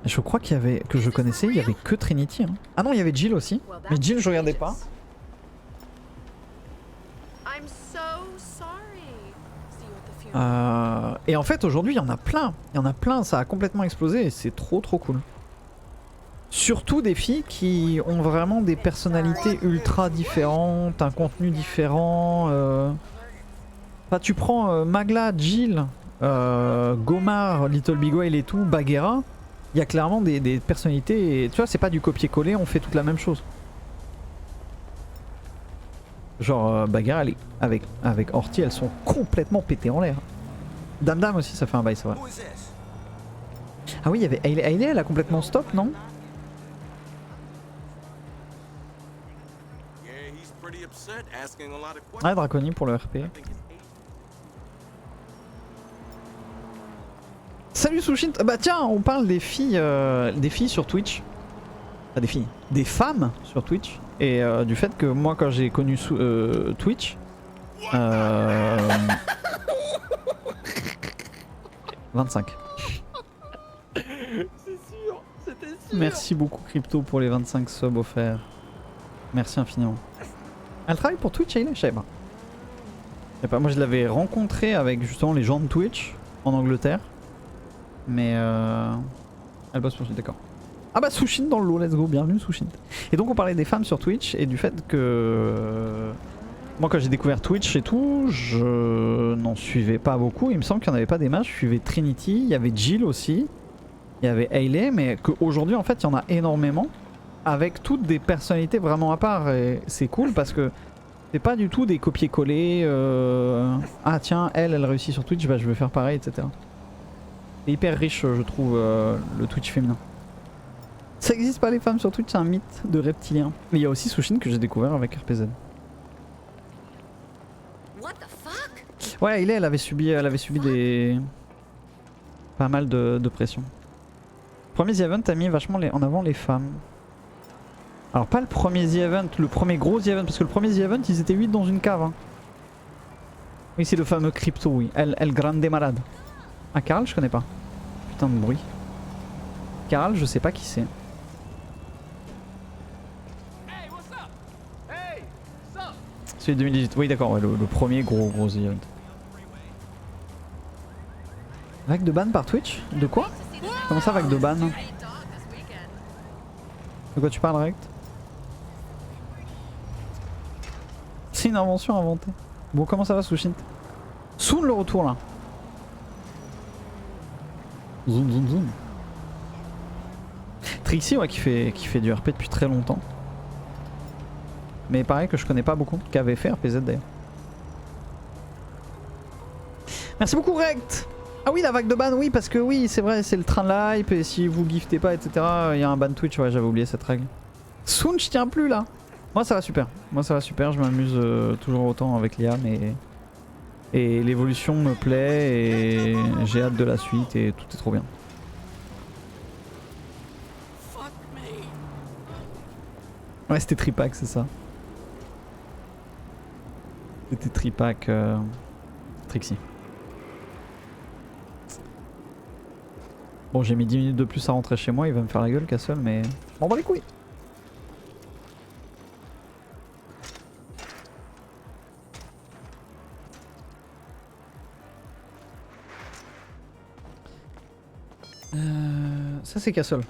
Je crois qu'il y avait, que je connaissais, il y avait que Trinity. Hein. Ah non il y avait Jill aussi. Mais Jill je regardais pas. Et en fait aujourd'hui il y en a plein. Il y en a plein, ça a complètement explosé et c'est trop cool. Surtout des filles qui ont vraiment des personnalités ultra différentes, un contenu différent. Enfin, tu prends Magla, Jill, Gomar, Little Big Whale et tout, Bagheera. Il y a clairement des personnalités. Et, tu vois, c'est pas du copier-coller, on fait toute la même chose. Genre Bagheera, avec Horty, elles sont complètement pétées en l'air. Damdam aussi, ça fait un bail, c'est vrai. Ah oui, il y avait Hailey, elle a complètement stop, non? Ah, Draconi pour le RP. Salut Sushin. Bah tiens, on parle des filles sur Twitch. Enfin, des filles. Des femmes sur Twitch. Et du fait que moi, quand j'ai connu Twitch... 25. C'est sûr, c'était sûr. Merci beaucoup Crypto pour les 25 subs offerts. Merci infiniment. Elle travaille pour Twitch, Hailey? Je savais pas. Moi je l'avais rencontrée avec justement les gens de Twitch en Angleterre. Mais elle bosse pour Twitch, d'accord. Ah bah Sushin dans le lot, let's go, bienvenue Sushin. Et donc on parlait des femmes sur Twitch et du fait que... Moi quand j'ai découvert Twitch et tout, je n'en suivais pas beaucoup. Il me semble qu'il n'y en avait pas des masses. Je suivais Trinity, il y avait Jill aussi. Il y avait Hailey, mais qu'aujourd'hui en fait il y en a énormément. Avec toutes des personnalités vraiment à part. Et c'est cool parce que c'est pas du tout des copier-coller. Ah tiens, elle réussit sur Twitch, bah je vais faire pareil, etc. C'est hyper riche je trouve le Twitch féminin. Ça existe pas les femmes sur Twitch, c'est un mythe de reptilien. Mais il y a aussi Sushin que j'ai découvert avec RPZ. Ouais, elle avait subi des... pas mal de pression. Premier The Event a mis vachement en avant les femmes. Alors pas le premier The Event, le premier gros The Event, parce que le premier The Event ils étaient 8 dans une cave. Hein. Oui c'est le fameux Crypto, oui. El Grande Malade. Ah Carl je connais pas. Putain de bruit. Carl je sais pas qui c'est. Celui de 2018, oui d'accord, ouais, le premier gros The Event. Vague de ban par Twitch? De quoi? Comment ça, vague de ban? Hey, dog this weekend. De quoi tu parles, Rect? C'est une invention inventée. Bon, comment ça va, Sushint? Soon le retour là. Zoom, zoom, zoom. Trixie, ouais, qui fait du RP depuis très longtemps. Mais pareil que je connais pas beaucoup. Qu'avait fait RPZ d'ailleurs. Merci beaucoup, Rect. Ah oui, la vague de ban, oui, parce que oui, c'est vrai, c'est le train de la hype. Et si vous giftez pas, etc., il y a un ban Twitch. Ouais, j'avais oublié cette règle. Soon, je tiens plus là. Moi, ça va super. Moi, ça va super. Je m'amuse toujours autant avec Liam et l'évolution me plaît et j'ai hâte de la suite et tout est trop bien. Fuck me. Ouais, c'était Tripack, c'est ça. C'était Tripack Trixie. Bon, j'ai mis 10 minutes de plus à rentrer chez moi, il va me faire la gueule, Castle, mais je m'en bats les couilles. Ça c'est Castle.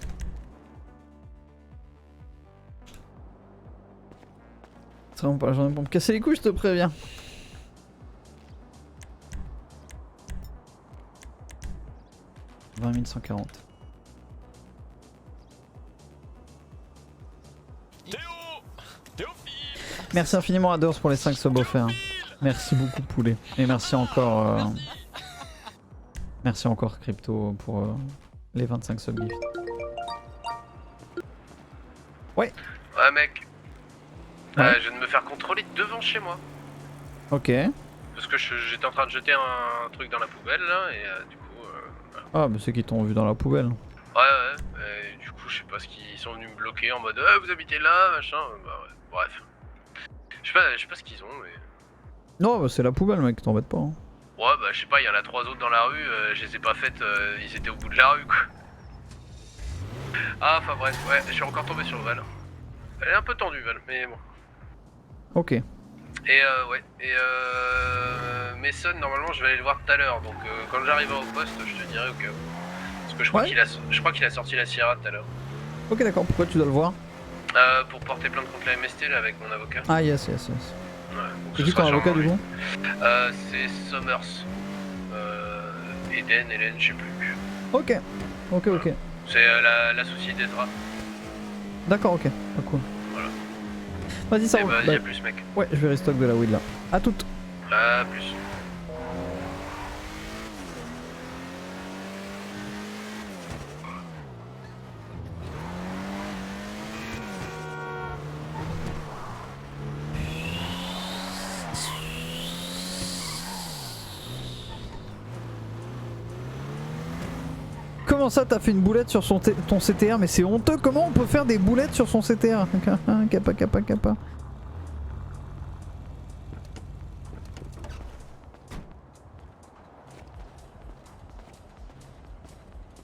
C'est vraiment pas la journée pour me casser les couilles, je te préviens. « 20 140. Merci infiniment à Dors pour les 5 subs offerts. Merci beaucoup poulet. Et merci encore merci encore Crypto pour les 25 subs gift. Ouais. Ouais, mec. Ouais. Je viens de me faire contrôler devant chez moi. Ok. Parce que j'étais en train de jeter un truc dans la poubelle là, et du coup. Voilà. Ah, mais c'est qu'ils t'ont vu dans la poubelle. Ouais, et du coup, je sais pas ce qu'ils sont venus me bloquer en mode vous habitez là, machin. Bah ouais, bref. Je sais pas ce qu'ils ont, mais. Non, bah c'est la poubelle, mec, t'embête pas. Hein. Ouais, bah je sais pas, il y en a 3 autres dans la rue, je les ai pas faites, ils étaient au bout de la rue quoi. Ah, enfin bref, ouais, je suis encore tombé sur Val. Elle est un peu tendue, Val, mais bon. Ok. Et ouais, et Mason, normalement je vais aller le voir tout à l'heure, donc quand j'arriverai au poste, je te dirai au cas où. Parce que je crois qu'il a sorti la Sierra tout à l'heure. Ok, d'accord, pourquoi tu dois le voir? Pour porter plainte contre la MST là avec mon avocat. Ah, yes, yes, yes. Ouais, donc C'est ce qui ton sera avocat sûrement du lui. coup? C'est Summers. Eden, Hélène, je sais plus. Ok, ok, ok. C'est l'associé d'Ezra. D'accord, ok, pas cool. Voilà. Vas-y, ça Et roule. bah, Bah, y'a plus, mec. ouais, je vais restock de la weed là. A toute. À plus. Comment ça, t'as fait une boulette sur ton CTR? Mais c'est honteux, comment on peut faire des boulettes sur son CTR? Kappa, kappa, kappa.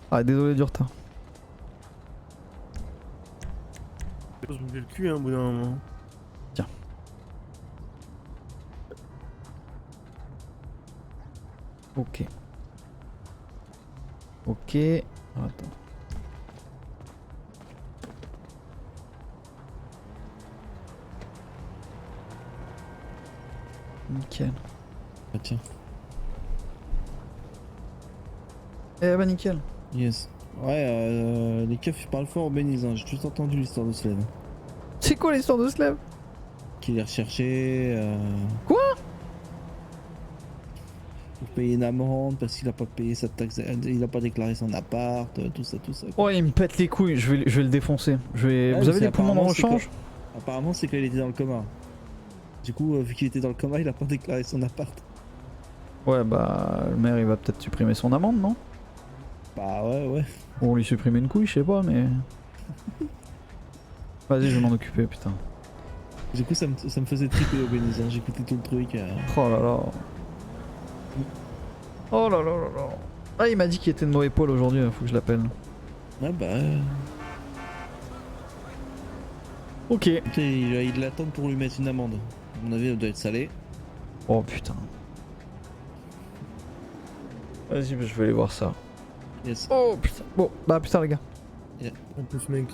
Ah, désolé du retard. Je me fais le cul hein, au bout d'un moment. Tiens. Ok. Ok. Attends. Nickel. Ah tiens. Eh bah nickel. Yes. Ouais, les keufs ils parlent fort au Beniz, hein. J'ai juste entendu l'histoire de Slave. C'est quoi l'histoire de Slave? Qu'il est recherché. Quoi? Pour payer une amende parce qu'il a pas payé sa taxe, il a pas déclaré son appart, tout ça, tout ça. Oh, il me pète les couilles, je vais le défoncer. Ouais, Vous avez c'est des poumons de apparemment, c'est rechange? Apparemment, c'est quand il était dans le coma. Du coup, vu qu'il était dans le coma, il a pas déclaré son appart. Ouais, bah, le maire il va peut-être supprimer son amende, non? Bah ouais, ouais. Ou on lui supprime une couille, je sais pas, mais. Vas-y, je vais m'en occuper, putain. Du coup, ça me faisait triper au Beniz, hein. J'écoutais tout le truc. Oh là là. Oh là là là là. Ah, il m'a dit qu'il était de mauvais poil aujourd'hui, faut que je l'appelle. Ah bah. Ok. Il l'attend pour lui mettre une amende. À mon avis, elle doit être salée. Oh putain. Vas-y, je vais aller voir ça. Yes. Oh putain. Bon, bah putain les gars. En plus, mec.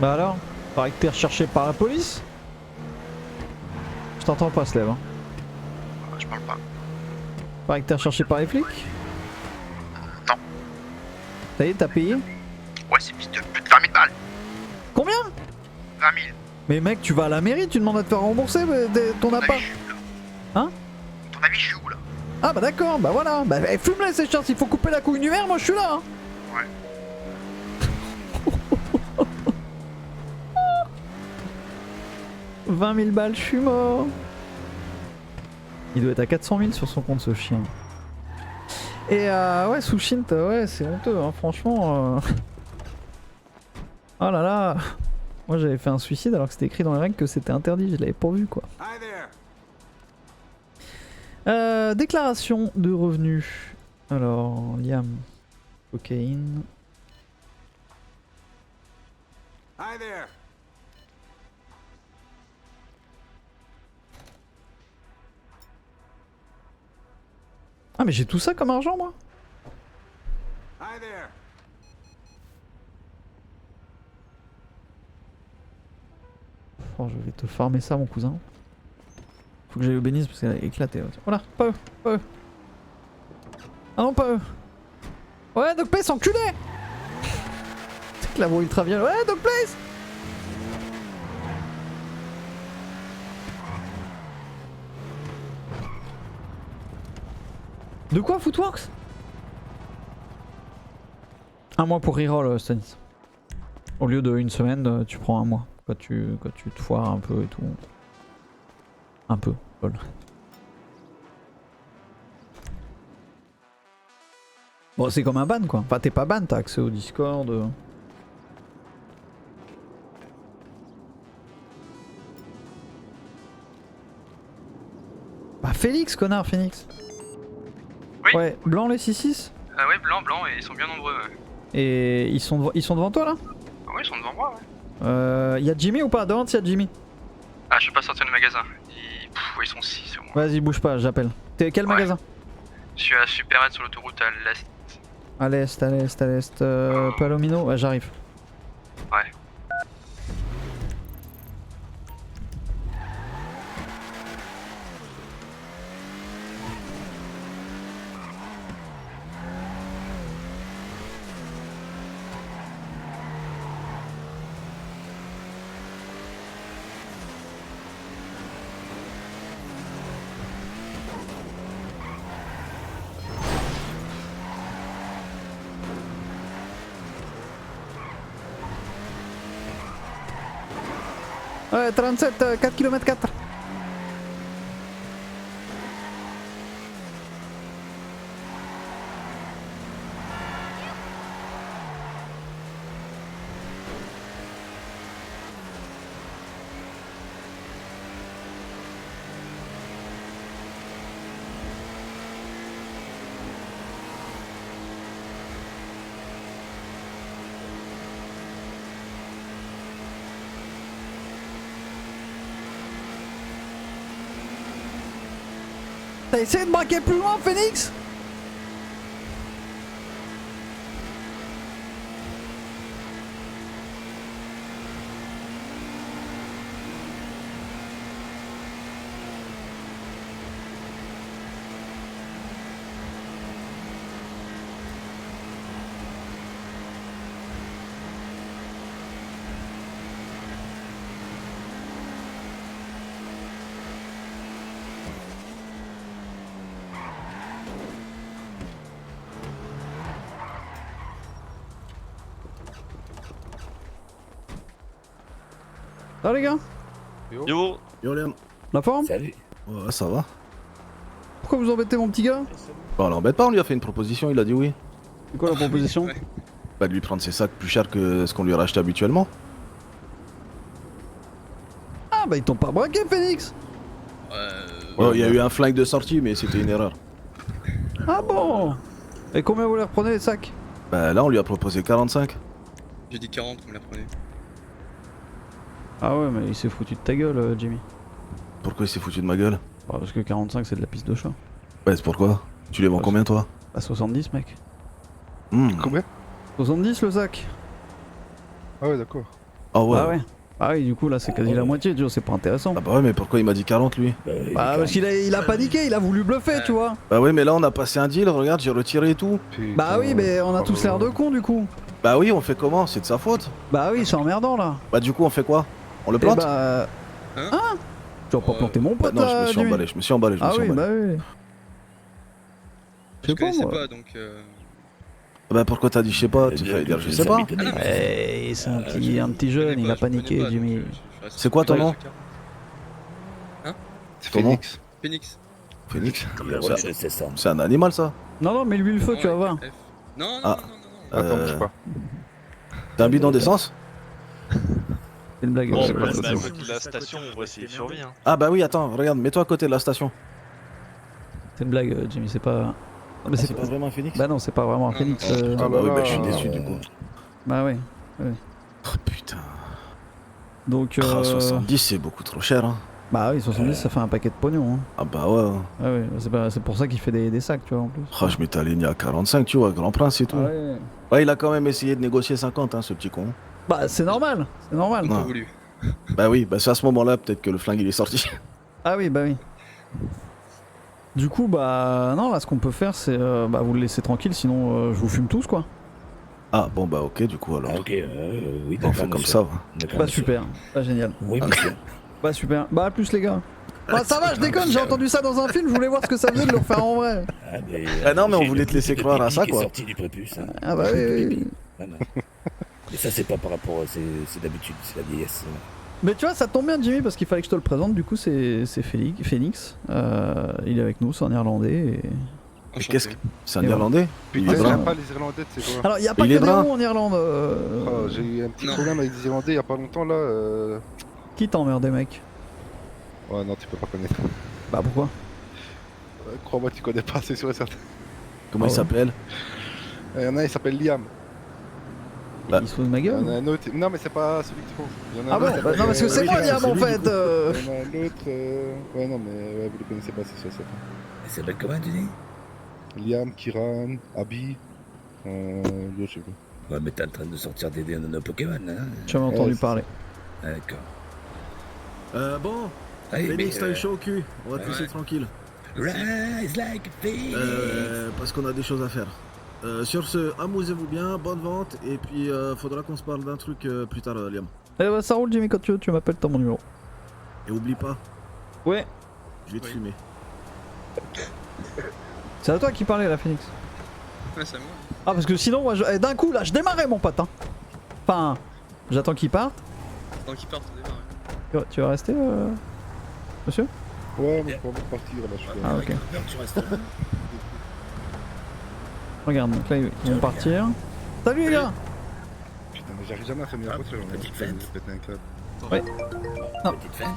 Bah alors, paraît que t'es recherché par la police. Je t'entends pas, Slève. Hein. Je parle pas. Paraît que t'es recherché par les flics. Non. Ça y est, t'as payé? Ouais, c'est plus de 20 000 balles. Combien? 20 000. Mais mec, tu vas à la mairie, tu demandes à te faire rembourser ton Ton appart. avis, je suis où, là? Hein? Ton avis, je suis où là? Ah bah d'accord, bah voilà. Bah fume-les ces chiens, s'il faut couper la couille du maire, moi je suis là. Hein. Ouais. 20 000 balles, je suis mort. Il doit être à 400 000 sur son compte ce chien. Et ouais, Sushint, ouais, c'est honteux, hein, franchement. Oh là là. Moi j'avais fait un suicide alors que c'était écrit dans les règles que c'était interdit, je l'avais pas vu quoi. Déclaration de revenus. Alors, Liam, cocaïne. Ah mais j'ai tout ça comme argent moi. Oh, je vais te farmer ça mon cousin. Faut que j'aille au bénisse parce qu'elle a éclaté. Voilà, pas eux, pas eux. Ah non, pas eux. Ouais, Doc Place, enculé. C'est que la voix ultra vient. Ouais, Doc Place. De quoi, Footworks? Un mois pour reroll, Stanis. Au lieu de une semaine, tu prends un mois. Quand tu te foires un peu et tout. Un peu, lol. Bon, c'est comme un ban quoi. Enfin, t'es pas ban, t'as accès au Discord. Bah, Félix, connard, Phoenix. Oui. Ouais, blanc les 6-6. Ah ouais, blanc, et ils sont bien nombreux. Ouais. Et ils sont devant toi là? Ah ouais, ils sont devant moi, ouais. Y'a Jimmy ou pas? Devant, y'a Jimmy. Ah, je suis pas sorti du magasin. Ils sont 6 au moins. Vas-y, bouge pas, j'appelle. T'es quel Ouais. magasin? Je suis à Superhead sur l'autoroute à l'est. À l'est, à l'est, à l'est. Palomino, ouais, j'arrive. Ouais. Ouais, 37, 4 km 4. T'as essayé de braquer plus loin, Phoenix? Ça les gars? Yo. Yo, Liam. La forme? Salut. Ouais, ça va. Pourquoi vous embêtez mon petit gars? Bah, on l'embête pas, on lui a fait une proposition, il a dit oui. C'est quoi la proposition? Bah, de lui prendre ses sacs plus cher que ce qu'on lui rachetait habituellement. Ah bah ils t'ont pas braqué, Phoenix? Ouais, il y a eu un flingue de sortie, mais c'était une erreur. Ah bon? Et combien vous les reprenez les sacs? Bah là, on lui a proposé 45. J'ai dit 40, on me l'a prenait. Ah ouais, mais il s'est foutu de ta gueule, Jimmy. Pourquoi il s'est foutu de ma gueule? Bah, parce que 45 c'est de la piste de chat. Ouais, c'est pourquoi? Tu les vends combien, toi? Bah 70 mec. Combien? 70 le sac. Ah ouais, d'accord. Ah ouais. Ah ouais. Ah oui, du coup là c'est quasi la moitié, tu vois, c'est pas intéressant. Ah bah ouais, mais pourquoi il m'a dit 40 lui? Bah parce qu'il a paniqué, il a voulu bluffer, tu vois. Bah ouais, mais là on a passé un deal, regarde, j'ai retiré et tout. Bah oui, mais on a tous l'air de cons du coup. Bah oui, on fait comment? C'est de sa faute. Bah oui, c'est emmerdant là. Bah du coup, on fait quoi? On le Et plante? bah... Hein Hein? Tu vas pas planter mon Bah pote non, là, je me suis Jimmy. emballé, je me suis emballé, je me Ah suis oui, emballé. bah oui. Je connaissais moi. pas, donc... Bah pourquoi t'as dit je sais pas? Tu fais dire je sais pas. Eh, c'est un petit jeune, il a paniqué, Jimmy. C'est quoi ton nom? C'est Ton nom? Phoenix. Phoenix. Phoenix? C'est ça. C'est un animal ça? Non, non, mais lui le feu, tu vas voir. Non, non, Ah. non, non, non. Attends, bouge pas. T'as un bidon d'essence? C'est une blague. Bon, c'est bah, pas c'est ça. à côté de la station, on va essayer de survie. Hein. Ah bah oui, attends, regarde, mets-toi à côté de la station. C'est une blague, Jimmy, c'est pas... Non, mais C'est pas vraiment un Phoenix? Bah non, c'est pas vraiment un Phoenix. Ah bah oui, bah je suis là. déçu du coup. Bah oui. Oh putain. Donc... Ah, 70 c'est beaucoup trop cher hein. Bah oui, 70 ça fait un paquet de pognon. Hein. Ah bah ouais. Ah oui, c'est pour ça qu'il fait des sacs, tu vois, en plus. Ah, je m'étais aligné à 45, tu vois, Grand Prince et tout. Ouais. Ouais, il a quand même essayé de négocier 50, hein, ce petit con. Bah c'est normal, c'est normal. Non. Pas voulu. Bah oui, bah c'est à ce moment-là peut-être que le flingue il est sorti. Ah oui, bah oui. Du coup, bah non, là ce qu'on peut faire c'est bah vous le laissez tranquille, sinon je vous fume tous quoi. Ah bon bah ok, du coup alors. Ok, oui, On fait comme ça. Bah super, bah génial. Oui, monsieur. Bah super, bah à plus les gars. Bah ça va, je déconne, j'ai entendu ça dans un film, je voulais voir ce que ça faisait de le refaire en vrai. Ah non, mais on voulait te laisser croire à ça, quoi. Qui est sorti du prépuce. Hein. Ah bah oui, oui. Non, non. Et ça, c'est pas par rapport. C'est d'habitude, c'est la vieillesse. Mais tu vois, ça tombe bien Jimmy parce qu'il fallait que je te le présente, du coup c'est Phoenix. Il est avec nous, c'est un Irlandais et... Mais qu'est-ce que. C'est un Et voilà. Irlandais? Il Putain, est il brun. aime pas les Irlandais, c'est quoi? Alors il y a pas Il que est des brun. ronds en Irlande. Oh, j'ai eu un petit Non. problème avec des Irlandais il y a pas longtemps là. Qui t'a emmerdé mec? Ouais, non, tu peux pas connaître. Bah pourquoi? Crois-moi, tu connais pas, c'est sûr et certain. Comment Ah il ouais. s'appelle? Il y en a un, il s'appelle Liam. Bah. Il se fout de ma Il y en gueule? a un autre. Non, mais c'est pas celui que tu trouves. Il y en a Ah un bon? autre, Bah non parce que c'est moi Liam en celui, fait. Il y en a un autre. Ouais, non, mais ouais, vous le connaissez pas, c'est sûr et certain. Il s'appelle comment, tu dis? Liam, Kiran, Abby. Je sais plus. Ouais, mais t'es en train de sortir des nos Pokémon, hein? J'avais entendu c'est- parler. Ah, d'accord. Bon, Allez, Phoenix, t'as mais, eu chaud au cul. On va te Ouais. laisser tranquille. Rise like a phoenix. Parce qu'on a des choses à faire. Sur ce, amusez-vous bien, bonne vente, et puis faudra qu'on se parle d'un truc plus tard, Liam. Eh bah ça roule Jimmy quand tu m'appelles, t'as mon numéro. Et oublie pas, Ouais. je vais te Oui. fumer. C'est à toi qui parlais la Phoenix. Ouais, c'est à moi. Ah parce que sinon moi d'un coup là je démarrais mon pote hein. Enfin j'attends qu'il parte. Tant qu'il parte, on démarre. Tu vas rester monsieur? Ouais, mais je peux pas partir là, je suis Ah ok. Non, tu restes là. Regarde donc là ils vont partir. Salut les gars. Putain, mais j'arrive jamais à faire mes routes là, j'en ai petite fait fête. péter un câble. Ouais. Non. Petite fête.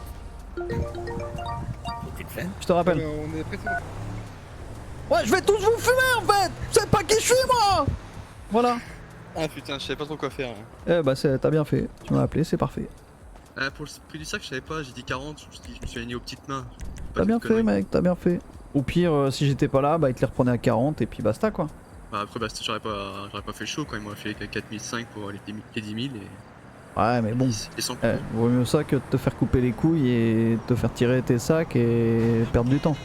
Petite fête. Je te rappelle. Mais on est pressé. Ouais je vais tous vous fumer en fait. C'est pas qui je suis moi. Voilà. Ah putain, je savais pas trop quoi faire. Hein. Eh bah t'as bien fait. Tu m'as appelé, c'est parfait. Pour le prix du sac, je savais pas, j'ai dit 40, je me suis aligné aux petites mains. T'as bien fait mec, t'as bien fait. Au pire si j'étais pas là bah ils te les reprenaient à 40 et puis basta quoi. Bah, après, bah, j'aurais pas fait le show quand il m'a fait 4005 pour les 10 000 et, Ouais mais bon. et 100 Eh, vaut mieux ça que de te faire couper les couilles et te faire tirer tes sacs et perdre du temps.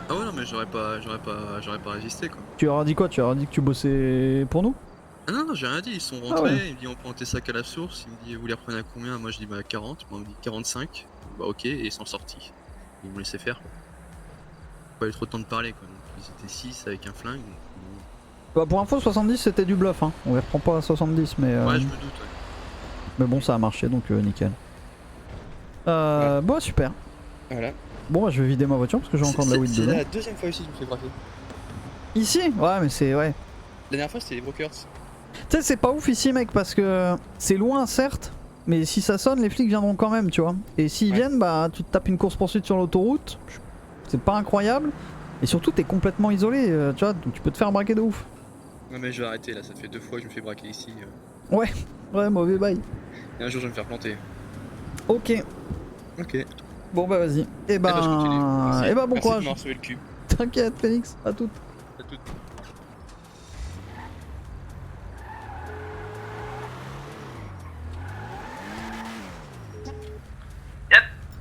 Ah ouais, non, mais j'aurais pas résisté quoi. Tu leur as dit quoi? Tu leur as dit que tu bossais pour nous? Ah non, j'ai rien dit, ils sont rentrés, Ah ouais. ils me disent on prend tes sacs à la source, ils me disent vous les reprenez à combien? Moi je dis bah 40, moi on me dit 45, bah ok, et ils sont sortis. Ils m'ont laissé faire. Pas eu trop de temps de parler quoi, donc ils étaient 6 avec un flingue. Donc, Bah pour info 70 c'était du bluff hein. On les reprend pas à 70 mais ouais, je me doute, ouais. mais bon ça a marché donc nickel. Bon super. Voilà. Bon bah, je vais vider ma voiture parce que j'ai encore de la weed C'est dedans. la deuxième fois ici que je me fais graffer. Ici? Ouais mais c'est ouais. La dernière fois c'était les brokers. Tu sais c'est pas ouf ici mec parce que c'est loin certes. Mais si ça sonne les flics viendront quand même tu vois. Et s'ils Ouais. viennent bah tu te tapes une course poursuite sur l'autoroute. C'est pas incroyable. Et surtout t'es complètement isolé, tu vois, donc tu peux te faire braquer de ouf. Non mais je vais arrêter là, ça fait 2 fois que je me fais braquer ici. Ouais, mauvais bail. Et un jour je vais me faire planter. Ok, Ok. bon bah vas-y. Et bah, je continue. Merci. bon Merci de courage. m'avoir sauvé le cul. T'inquiète Phoenix, à toute. À toutes.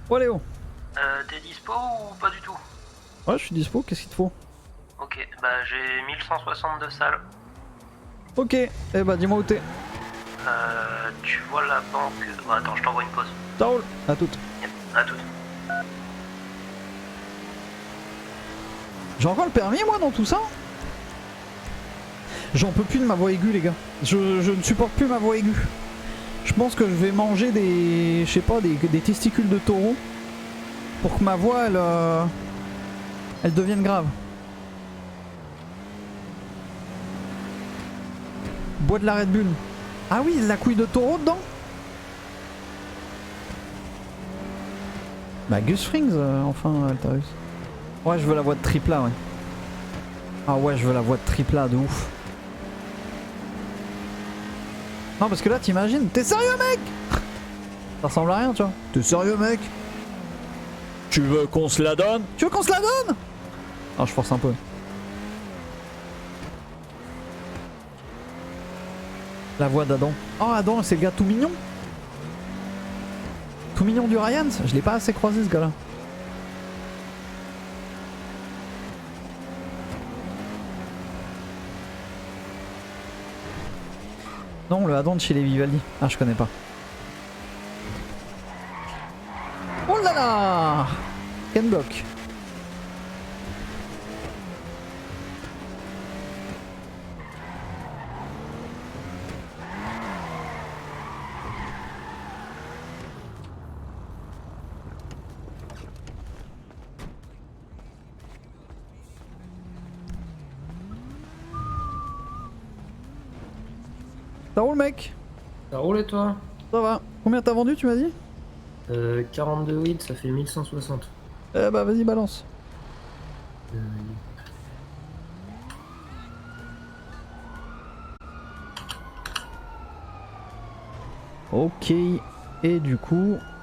Oh Léo. T'es dispo ou pas du tout? Ouais, je suis dispo, qu'est-ce qu'il te faut? Ok, bah j'ai 1162 salles. Ok, eh bah dis-moi où t'es. Tu vois la banque... Bon, attends, je t'envoie une pause. Ça roule, à toute. Yep, à toute. J'ai encore le permis moi dans tout ça? J'en peux plus de ma voix aiguë les gars. Je ne supporte plus ma voix aiguë. Je pense que je vais manger des... je sais pas, des testicules de taureau. Pour que ma voix elle devienne grave. Bois de la Red Bull. Ah oui, la couille de taureau dedans? Bah Gus Frings enfin Altarus. Ouais, je veux la voix de Tripla, ouais. Ah ouais, je veux la voix de Tripla, de ouf. Non, parce que là, t'imagines, t'es sérieux, mec? Ça ressemble à rien, tu vois. T'es sérieux, mec? Tu veux qu'on se la donne? Tu veux qu'on se la donne? Ah, je force un peu. La voix d'Adam. Oh, Adam, c'est le gars tout mignon. Tout mignon du Ryan. Je l'ai pas assez croisé, ce gars-là. Non, le Adam de chez les Vivaldi. Ah, je connais pas. Oh là là! Ken Block. Ça roule, mec? Ça roule et toi? Ça va. Combien t'as vendu, tu m'as dit? 42 weed, ça fait 1160. Eh bah vas-y, balance. Ok. Et du coup,